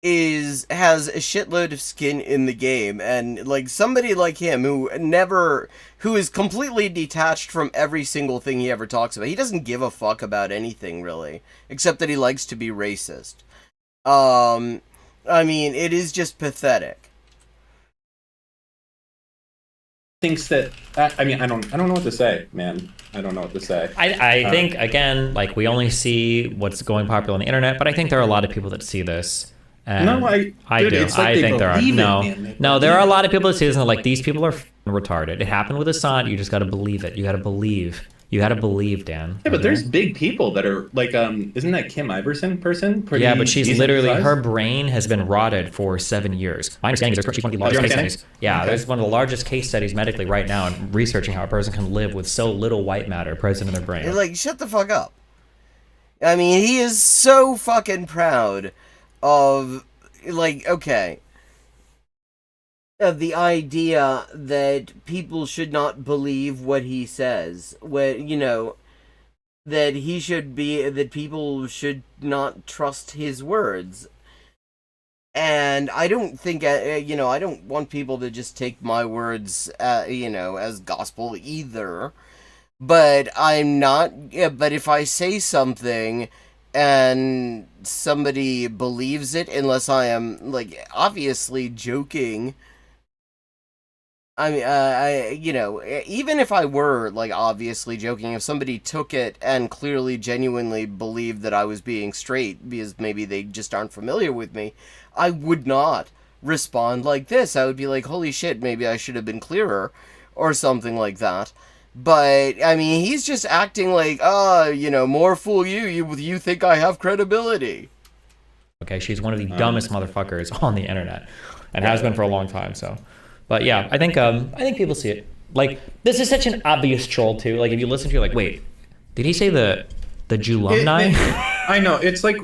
a shitload of skin in the game, and like somebody like him who is completely detached from every single thing he ever talks about. He doesn't give a fuck about anything really, except that he likes to be racist. I mean, it is just pathetic. Thinks that I mean, I don't know what to say, man. I don't know what to say. I think, again, like, we only see what's going popular on the internet, but I think there are a lot of people that see this. And No, I do. it's like I they think there are. believe it, No, man. no, there are a lot of people that see this and they're like, these people are retarded. It happened with Assad. You just got to believe it. You got to believe. You got to believe, Dan. Yeah, but there's big people that are like, isn't that Kim Iverson person? Pretty Yeah, but she's decent literally, size? her brain has been rotted for 7 years. My understanding is she's one of the largest case studies. Yeah, there's one of the largest case studies medically right now in researching how a person can live with so little white matter present in their brain. Like, shut the fuck up. I mean, he is so fucking proud of, like, okay, of the idea that people should not believe what he says. When, you know, that people should not trust his words. And I don't think, I don't want people to just take my words, as gospel either. But but if I say something and somebody believes it, unless I am, like, obviously joking, I mean, even if I were, like, obviously joking, if somebody took it and clearly, genuinely believed that I was being straight, because maybe they just aren't familiar with me, I would not respond like this. I would be like, holy shit, maybe I should have been clearer, or something like that. But, I mean, he's just acting like, more fool you think I have credibility. Okay, she's one of the dumbest motherfuckers on the internet, and has been for a long time, so... But yeah, I think people see it. Like, this is such an obvious troll too. Like, if you listen to it, you're like, wait, did he say the Julumni? I know, it's like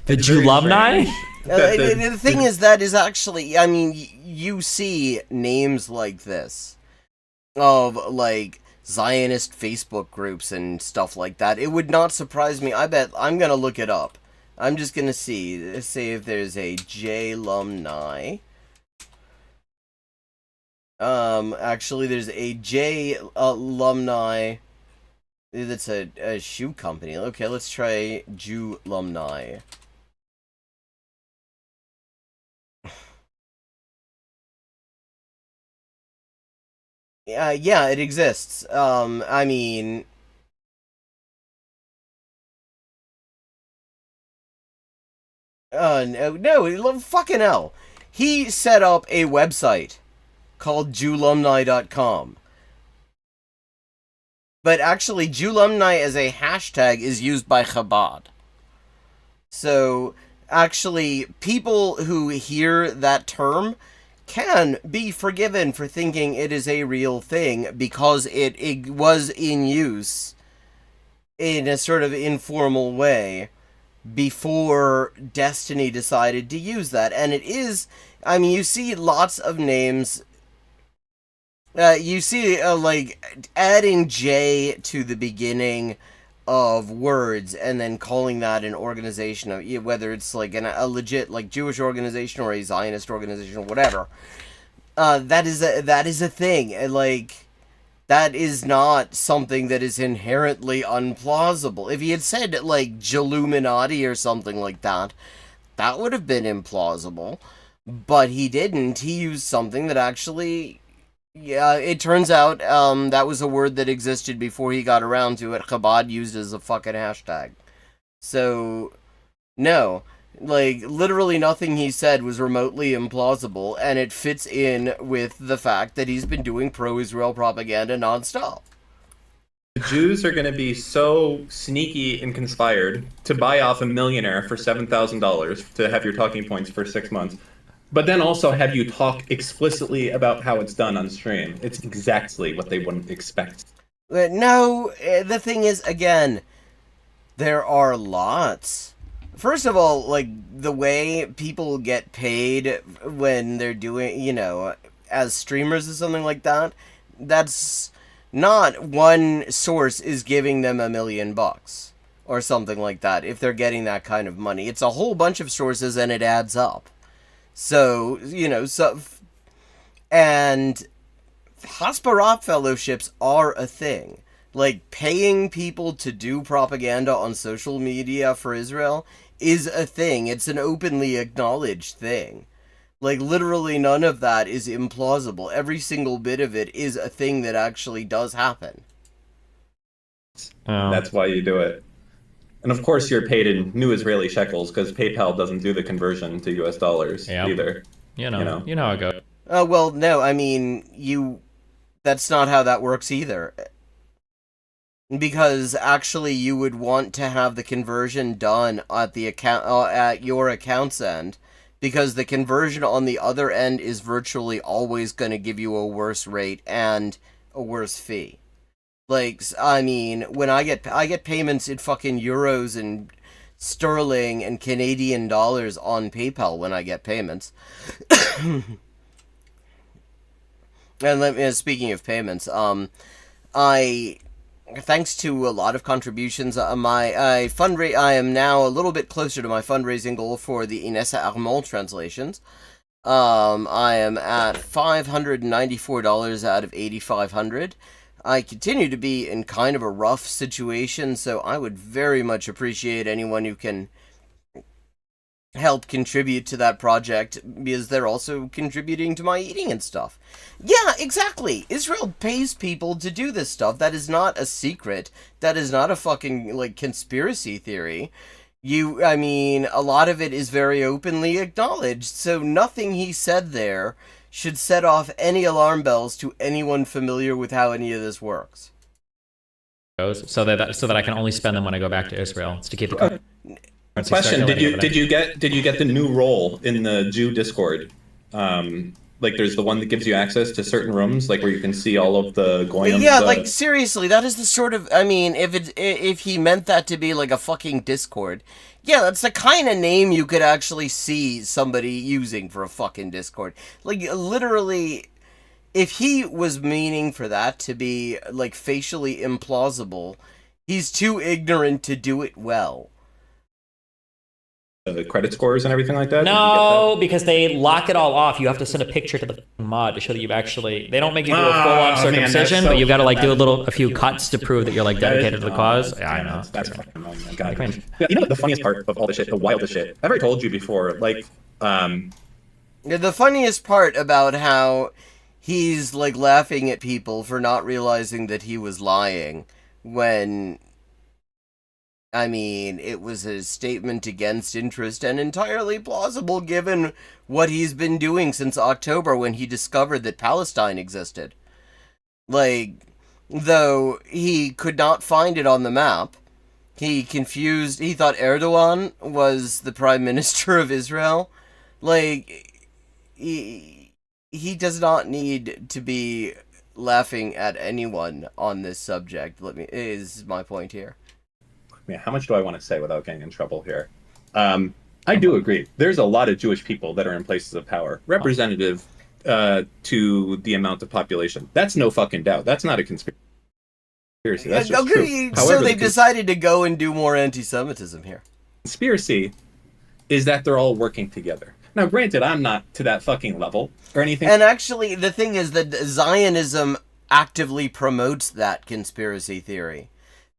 The Julumni? The thing is, that is actually, I mean, you see names like this of, like, Zionist Facebook groups and stuff like that. It would not surprise me. I bet I'm gonna look it up. I'm just gonna see if there's a J-lumni. Actually, there's a J alumni. That's a shoe company. Okay, let's try Julumni. Yeah, it exists. I mean, no, fucking hell. He set up a website called Julumni.com. But actually, Julumni as a hashtag is used by Chabad. So, actually, people who hear that term can be forgiven for thinking it is a real thing because it was in use in a sort of informal way before Destiny decided to use that. And it is, I mean, you see lots of names. You see, like, adding J to the beginning of words and then calling that an organization, of whether it's like a legit, like, Jewish organization or a Zionist organization or whatever. That is a thing. And, like, that is not something that is inherently unplausible. If he had said, like, Jilluminati or something like that, that would have been implausible. But he didn't. He used something that actually... Yeah, it turns out that was a word that existed before he got around to it. Chabad used as a fucking hashtag. So, no. Like, literally nothing he said was remotely implausible, and it fits in with the fact that he's been doing pro-Israel propaganda nonstop. the Jews are going to be so sneaky and conspired to buy off a millionaire for $7,000 to have your talking points for 6 months. But then also have you talk explicitly about how it's done on stream. It's exactly what they wouldn't expect. No, the thing is, again, there are lots First of all, like, the way people get paid when they're doing, you know, as streamers or something like that, that's not one source is giving them $1 million or something like that if they're getting that kind of money. It's a whole bunch of sources and it adds up. So, you know, and Hasbara fellowships are a thing. Like, paying people to do propaganda on social media for Israel is a thing. It's an openly acknowledged thing. Like, literally none of that is implausible. Every single bit of it is a thing that actually does happen. That's why you do it. And of course you're paid in new Israeli shekels, because PayPal doesn't do the conversion to US dollars either. You know how it goes. Well, no, I mean, that's not how that works either. Because actually you would want to have the conversion done at the account at your account's end, because the conversion on the other end is virtually always going to give you a worse rate and a worse fee. Like, I mean, when I get payments in fucking euros and sterling and Canadian dollars on PayPal when I get payments. And speaking of payments, thanks to a lot of contributions, I am now a little bit closer to my fundraising goal for the Inessa Armand translations. I am at $594 out of $8,500. I continue to be in kind of a rough situation, so I would very much appreciate anyone who can help contribute to that project, because they're also contributing to my eating and stuff. Yeah, exactly. Israel pays people to do this stuff. That is not a secret. That is not a fucking, like, conspiracy theory. I mean, a lot of it is very openly acknowledged, so nothing he said there should set off any alarm bells to anyone familiar with how any of this works. So that I can only spend them when I go back to Israel. It's to keep the Question: Did you get the new role in the Jew Discord? Like, there's the one that gives you access to certain rooms, like where you can see all of the goyim. Yeah, like, seriously, that is the sort of, I mean, if he meant that to be like a fucking Discord, yeah, that's the kind of name you could actually see somebody using for a fucking Discord. Like, literally, if he was meaning for that to be, like, facially implausible, he's too ignorant to do it well. The credit scores and everything like that? No, because they lock it all off. You have to send a picture to the mod to show that you've actually... They don't make you do a full-on circumcision, but you've got to, like, do a few cuts to prove that you're, like, dedicated to the cause. Yeah, I know. That's fucking annoying. God. Yeah, you know the funniest part of all this shit, the wildest shit? I've already told you before, like, the funniest part about how he's, like, laughing at people for not realizing that he was lying when... I mean, it was a statement against interest and entirely plausible given what he's been doing since October when he discovered that Palestine existed. Like, though he could not find it on the map, he thought Erdogan was the Prime Minister of Israel. Like, he does not need to be laughing at anyone on this subject, is my point here. Man, how much do I want to say without getting in trouble here? I do agree. There's a lot of Jewish people that are in places of power, representative to the amount of population. That's no fucking doubt. That's not a conspiracy. That's just true. So However, they've decided to go and do more anti-Semitism here. Conspiracy is that they're all working together. Now, granted, I'm not to that fucking level or anything. And actually, the thing is that Zionism actively promotes that conspiracy theory.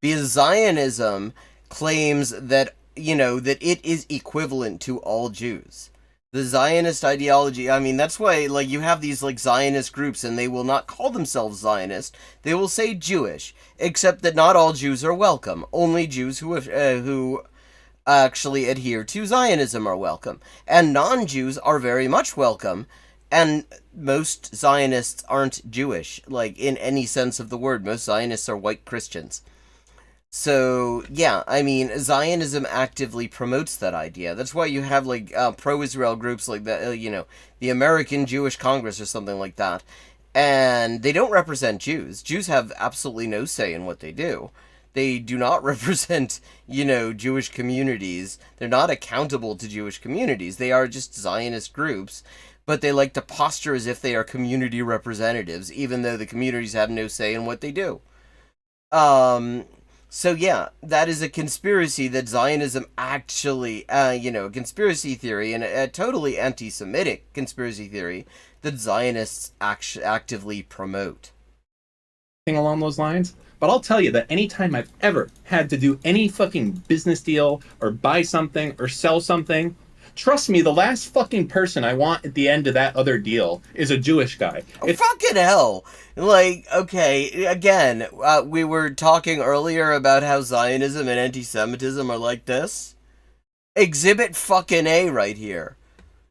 Because Zionism claims that, that it is equivalent to all Jews. The Zionist ideology, I mean, that's why, like, you have these, like, Zionist groups, and they will not call themselves Zionist. They will say Jewish, except that not all Jews are welcome. Only Jews who actually adhere to Zionism are welcome. And non-Jews are very much welcome. And most Zionists aren't Jewish, like, in any sense of the word. Most Zionists are white Christians. So, yeah, I mean, Zionism actively promotes that idea. That's why you have, like, pro-Israel groups like the, the American Jewish Congress or something like that. And they don't represent Jews. Jews have absolutely no say in what they do. They do not represent, Jewish communities. They're not accountable to Jewish communities. They are just Zionist groups, but they like to posture as if they are community representatives, even though the communities have no say in what they do. So yeah, that is a conspiracy that Zionism actually, a conspiracy theory, and a totally anti-Semitic conspiracy theory that Zionists actively promote. Along those lines. But I'll tell you that anytime I've ever had to do any fucking business deal or buy something or sell something, trust me, the last fucking person I want at the end of that other deal is a Jewish guy. Oh, fucking hell. Like, okay, again, we were talking earlier about how Zionism and anti-Semitism are like this. Exhibit fucking A right here.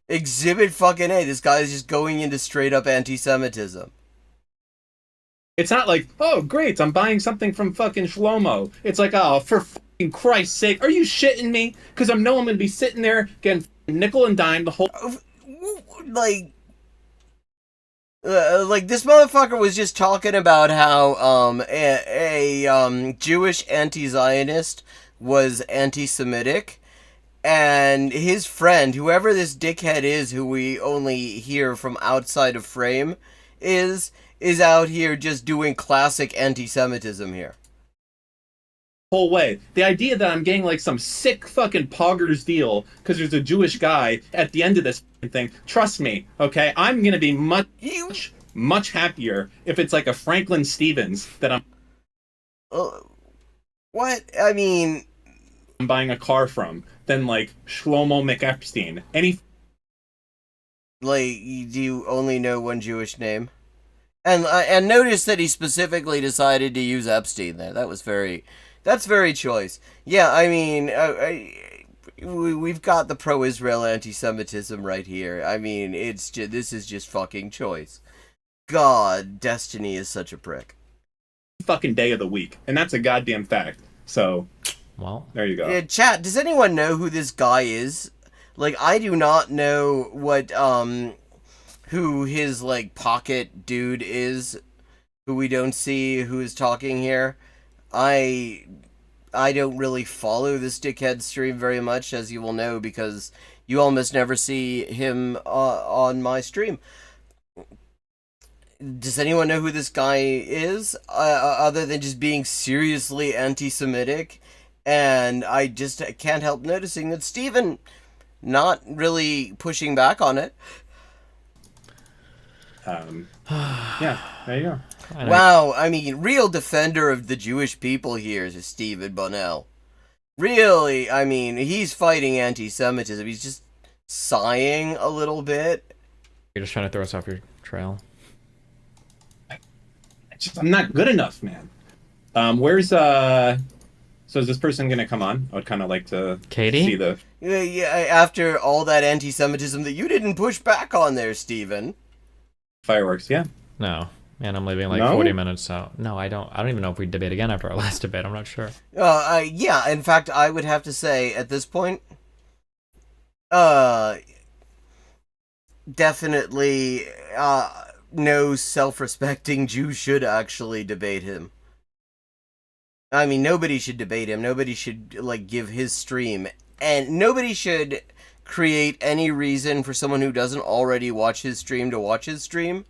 Exhibit fucking A. This guy is just going into straight up anti-Semitism. It's not like, oh, great, I'm buying something from fucking Shlomo. It's like, oh, for fucking Christ's sake, are you shitting me? Because I know I'm going to be sitting there getting nickel and dime the whole... Like this motherfucker was just talking about how a Jewish anti-Zionist was anti-Semitic, and his friend, whoever this dickhead is who we only hear from outside of frame, is out here just doing classic anti-Semitism here. Whole way. The idea that I'm getting like some sick fucking poggers deal because there's a Jewish guy at the end of this thing, trust me, okay, I'm gonna be much happier if it's like a Franklin Stevens that I'm what? I mean, I'm buying a car from than like Shlomo McEpstein. Like, do you only know one Jewish name? And notice that he specifically decided to use Epstein there. That's very choice. Yeah, I mean, we've got the pro-Israel anti-Semitism right here. I mean, this is just fucking choice. God, Destiny is such a prick. Fucking day of the week, and that's a goddamn fact. So, well, there you go. Chat, does anyone know who this guy is? Like, I do not know what, who his, like, pocket dude is, who we don't see, who is talking here. I don't really follow this dickhead stream very much, as you will know, because you almost never see him on my stream. Does anyone know who this guy is, other than just being seriously anti-Semitic? And I just can't help noticing that Steven not really pushing back on it. Yeah, there you go. Wow, I mean, real defender of the Jewish people here is Stephen Bunnell. Really, I mean, he's fighting anti-Semitism. He's just sighing a little bit. You're just trying to throw us off your trail. I'm not good enough, man. So is this person gonna come on? I would kind of like to Katie? see the... Yeah, after all that anti-Semitism that you didn't push back on there, Stephen. Fireworks, yeah. No. And I'm leaving like No? 40 minutes out. No, I don't even know if we debate again after our last debate. I'm not sure. Yeah, in fact, I would have to say, at this point, definitely, no self-respecting Jew should actually debate him. I mean, nobody should debate him. Nobody should, like, give his stream. And nobody should create any reason for someone who doesn't already watch his stream to watch his stream.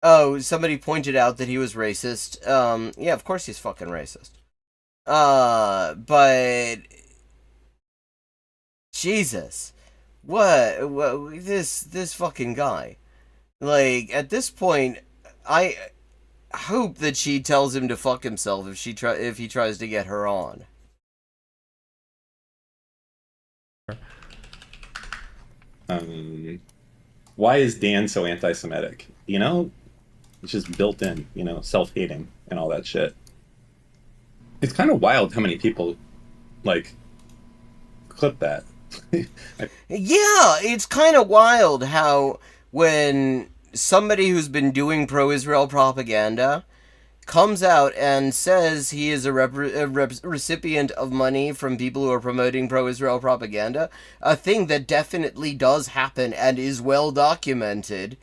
Oh, somebody pointed out that he was racist. Yeah, of course he's fucking racist. But... Jesus. What this fucking guy. Like, at this point, I hope that she tells him to fuck himself if he tries to get her on. Why is Dan so anti-Semitic? You know, it's just built in, you know, self-hating and all that shit. It's kind of wild how many people, like, clip that. Yeah, it's kind of wild how when somebody who's been doing pro-Israel propaganda comes out and says he is a recipient of money from people who are promoting pro-Israel propaganda, a thing that definitely does happen and is well documented,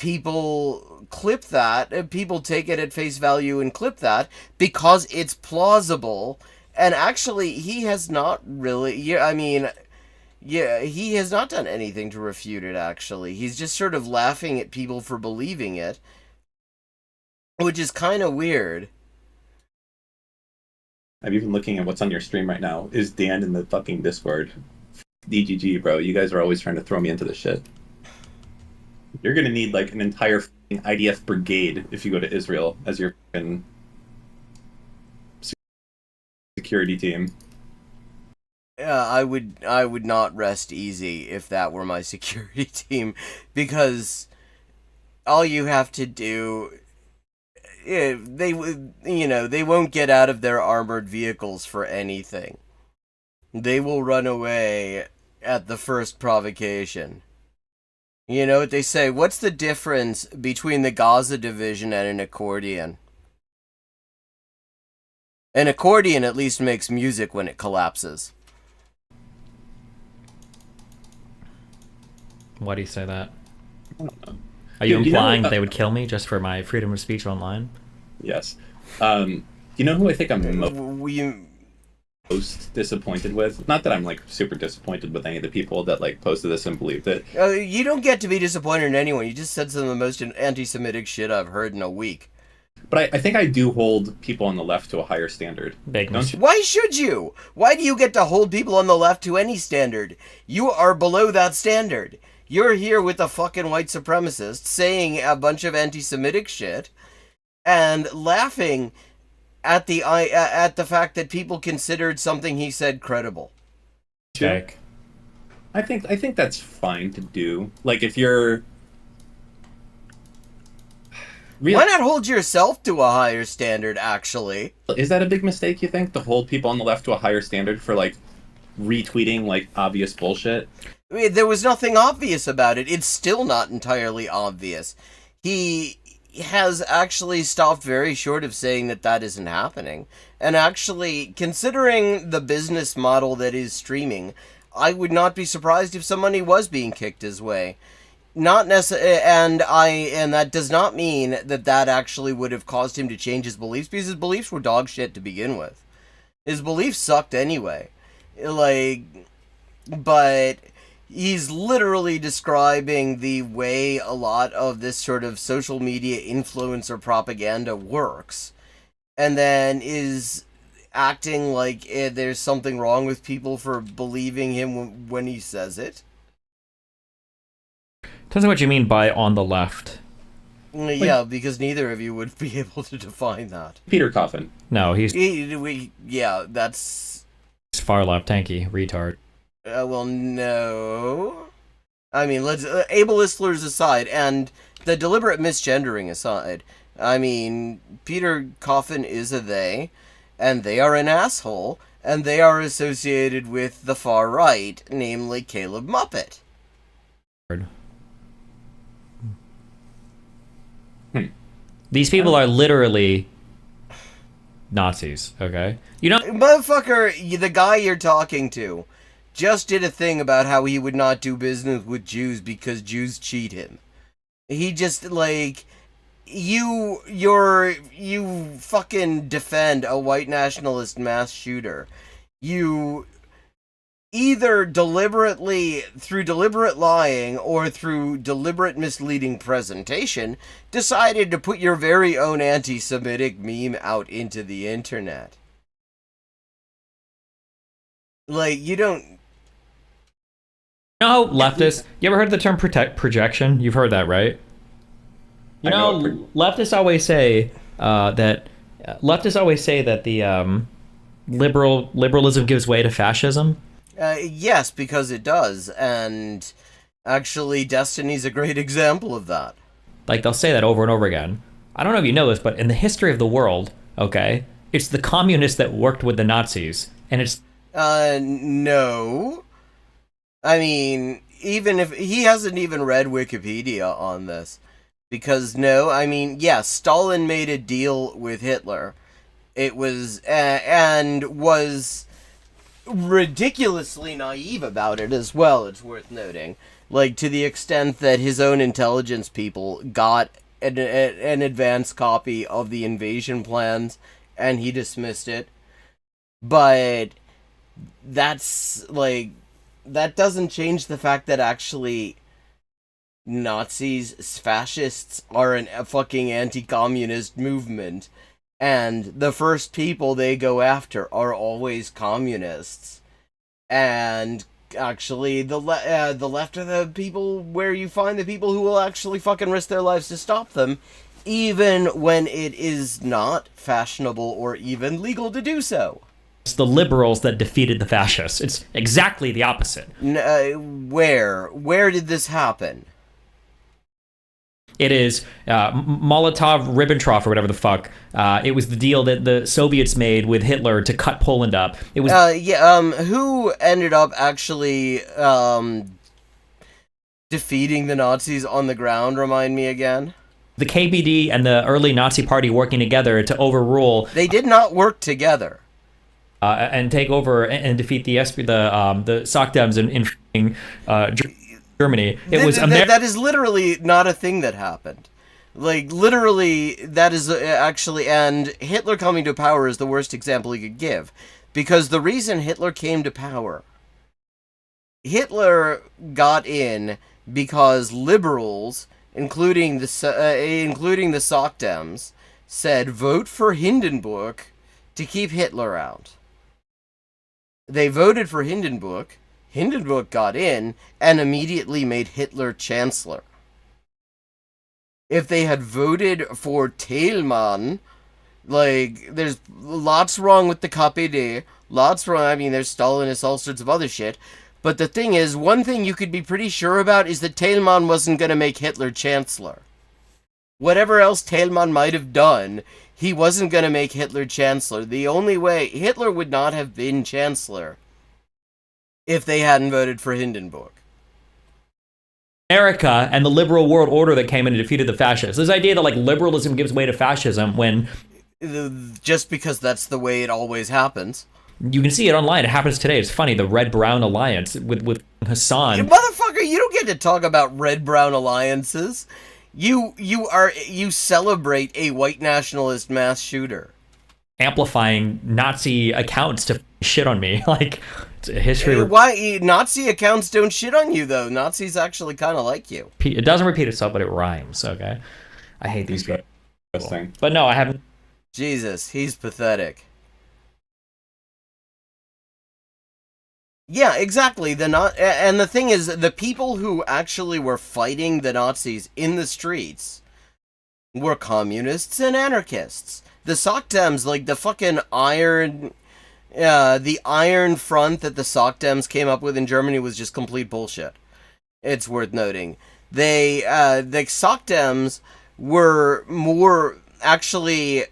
people clip that, and people take it at face value and clip that because it's plausible. And actually, he has not really. He has not done anything to refute it, actually. He's just sort of laughing at people for believing it, which is kind of weird. I'm even looking at what's on your stream right now. Is Dan in the fucking Discord? DGG, bro. You guys are always trying to throw me into this shit. You're gonna need like an entire IDF brigade if you go to Israel as your fucking security team. I would not rest easy if that were my security team, because all you have to do, they won't get out of their armored vehicles for anything. They will run away at the first provocation. You know what they say? What's the difference between the Gaza division and an accordion? An accordion at least makes music when it collapses. Why do you say that? I don't know. Are you Dude, implying that they would kill me just for my freedom of speech online? Yes. You know who I think I'm most disappointed with? Not that I'm like super disappointed with any of the people that like posted this and believed it. You don't get to be disappointed in anyone. You just said some of the most anti-Semitic shit I've heard in a week. But I think I do hold people on the left to a higher standard. Don't you? Why should you? Why do you get to hold people on the left to any standard? You are below that standard. You're here with a fucking white supremacist saying a bunch of anti-Semitic shit and laughing at the fact that people considered something he said credible. Check. I think that's fine to do. Like if you're why not hold yourself to a higher standard, actually? Is that a big mistake, you think, to hold people on the left to a higher standard for like retweeting like obvious bullshit? I mean, there was nothing obvious about it. It's still not entirely obvious. He has actually stopped very short of saying that isn't happening. And actually, considering the business model that is streaming, I would not be surprised if somebody was being kicked his way. Not necessarily, and that does not mean that actually would have caused him to change his beliefs, because his beliefs were dog shit to begin with. His beliefs sucked anyway. But he's literally describing the way a lot of this sort of social media influencer propaganda works, and then is acting like there's something wrong with people for believing him when he says it. Depends on what you mean by on the left. Yeah, because neither of you would be able to define that. Peter Coffin. No, he's that's far left, tanky, retard. Well, no. I mean, let's ableistlers aside, and the deliberate misgendering aside. I mean, Peter Coffin is a they, and they are an asshole, and they are associated with the far right, namely Caleb Muppet. These people are literally Nazis, okay? You know, Motherfucker, the guy you're talking to just did a thing about how he would not do business with Jews because Jews cheat him. He just, like, you fucking defend a white nationalist mass shooter. You either deliberately, through deliberate lying or through deliberate misleading presentation, decided to put your very own anti-Semitic meme out into the internet. Like, you don't... You know how leftists... You ever heard the term projection? You've heard that, right? You know, leftists always say that the liberalism gives way to fascism. Yes, because it does, and actually Destiny's a great example of that. Like, they'll say that over and over again. I don't know if you know this, but in the history of the world, okay, it's the communists that worked with the Nazis, and it's... No. I mean, even if... He hasn't even read Wikipedia on this. Because, no, I mean, yes, Stalin made a deal with Hitler. It was... and was... ridiculously naive about it as well, it's worth noting. Like, to the extent that his own intelligence people got an advance copy of the invasion plans, and he dismissed it. But that's, like, that doesn't change the fact that actually Nazis, fascists, are a fucking anti-communist movement. And the first people they go after are always communists. And actually, the left are the people where you find the people who will actually fucking risk their lives to stop them, even when it is not fashionable or even legal to do so. It's the liberals that defeated the fascists. It's exactly the opposite. Where? Where did this happen? It is Molotov-Ribbentrop or whatever the fuck. It was the deal that the Soviets made with Hitler to cut Poland up. It was who ended up actually defeating the Nazis on the ground? Remind me again. The KBD and the early Nazi Party working together to overrule. They did not work together. And take over and defeat the Sockdems in Germany. It was that is literally not a thing that happened. Like, literally, that is actually... And Hitler coming to power is the worst example he could give. Because the reason Hitler came to power... Hitler got in because liberals, including the Sockdems, said, vote for Hindenburg to keep Hitler out. They voted for Hindenburg. Hindenburg got in and immediately made Hitler chancellor. If they had voted for Thälmann, like, there's lots wrong with the KPD, lots wrong, I mean, there's Stalinists, all sorts of other shit, but the thing is, one thing you could be pretty sure about is that Thälmann wasn't gonna make Hitler chancellor. Whatever else Thälmann might have done, he wasn't gonna make Hitler chancellor. The only way, Hitler would not have been chancellor if they hadn't voted for Hindenburg. America and the liberal world order that came in and defeated the fascists. This idea that, like, liberalism gives way to fascism when... Just because that's the way it always happens. You can see it online. It happens today. It's funny. The Red-Brown Alliance with Hassan. You motherfucker, you don't get to talk about Red-Brown alliances. You celebrate a white nationalist mass shooter. Amplifying Nazi accounts to shit on me. Like, it's a history. Why Nazi accounts don't shit on you though? Nazis actually kind of like you. It doesn't repeat itself, but it rhymes. Okay, I hate these people. But no, I haven't. Jesus, he's pathetic. Yeah, exactly. And the thing is, the people who actually were fighting the Nazis in the streets were communists and anarchists. The Sockdems, like the fucking iron front that the Sockdems came up with in Germany was just complete bullshit. It's worth noting. The Sockdems were more, actually,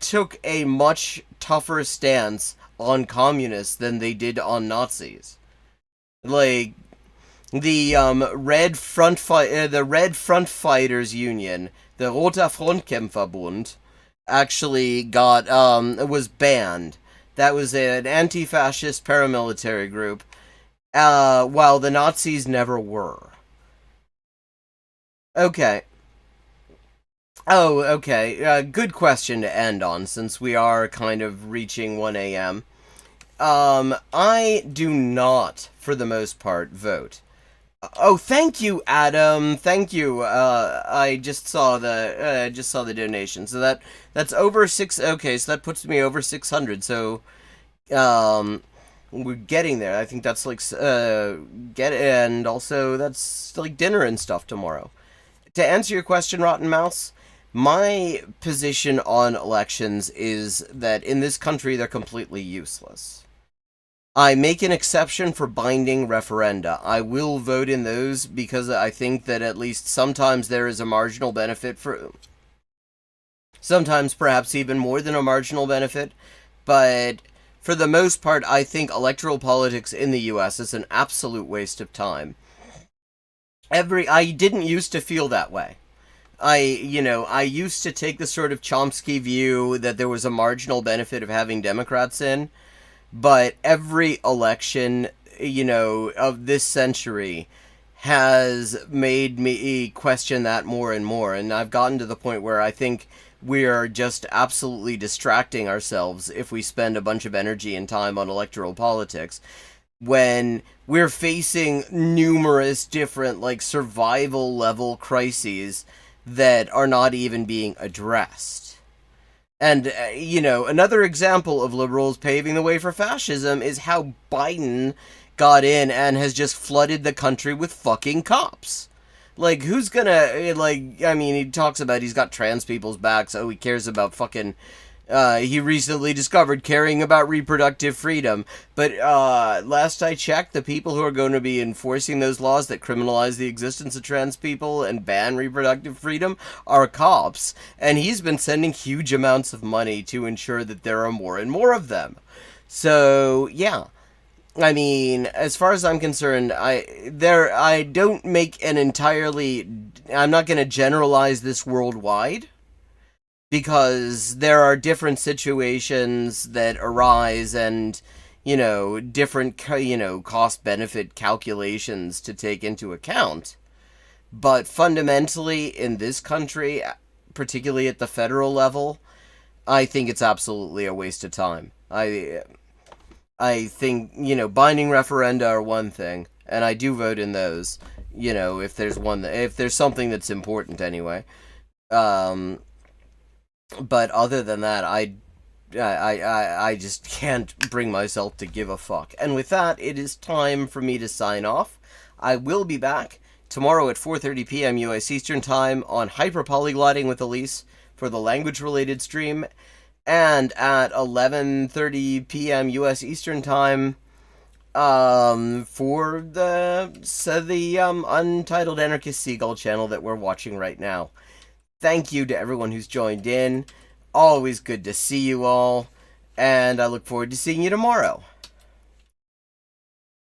took a much tougher stance on communists than they did on Nazis. Like, the Red Front Fighters Union, the Roter Frontkämpferbund, actually was banned. That was an anti-fascist paramilitary group, while the Nazis never were. Okay. Oh, okay. Good question to end on, since we are kind of reaching 1 a.m. I do not, for the most part, vote. Oh, thank you, Adam. Thank you. I just saw the donation. So that's over 6. Okay, so that puts me over 600. So, we're getting there. I think that's like and also that's like dinner and stuff tomorrow. To answer your question, Rotten Mouse, my position on elections is that in this country they're completely useless. I make an exception for binding referenda. I will vote in those because I think that at least sometimes there is a marginal benefit for... Sometimes perhaps even more than a marginal benefit. But for the most part, I think electoral politics in the US is an absolute waste of time. I didn't used to feel that way. I used to take the sort of Chomsky view that there was a marginal benefit of having Democrats in. but every election, you know, of this century has made me question that more and more. And I've gotten to the point where I think we are just absolutely distracting ourselves if we spend a bunch of energy and time on electoral politics when we're facing numerous different, like, survival level crises that are not even being addressed. And, you know, another example of liberals paving the way for fascism is how Biden got in and has just flooded the country with fucking cops. Like, who's gonna, like, I mean, he talks about he's got trans people's backs, oh, he cares about fucking, he recently discovered caring about reproductive freedom, but, last I checked, the people who are going to be enforcing those laws that criminalize the existence of trans people and ban reproductive freedom are cops, and he's been sending huge amounts of money to ensure that there are more and more of them. So, yeah. I mean, as far as I'm concerned, I don't make an entirely, I'm not going to generalize this worldwide, because there are different situations that arise and, you know, different, you know, cost-benefit calculations to take into account. But fundamentally, in this country, particularly at the federal level, I think it's absolutely a waste of time. I think, you know, binding referenda are one thing, and I do vote in those, you know, if there's something that's important anyway. But other than that, I just can't bring myself to give a fuck. And with that, it is time for me to sign off. I will be back tomorrow at 4:30 p.m. US Eastern Time on Hyperpolyglotting with Elise for the language-related stream, and at 11:30 p.m. U.S. Eastern Time for the Untitled Anarchist Seagull channel that we're watching right now. Thank you to everyone who's joined in. Always good to see you all, and I look forward to seeing you tomorrow.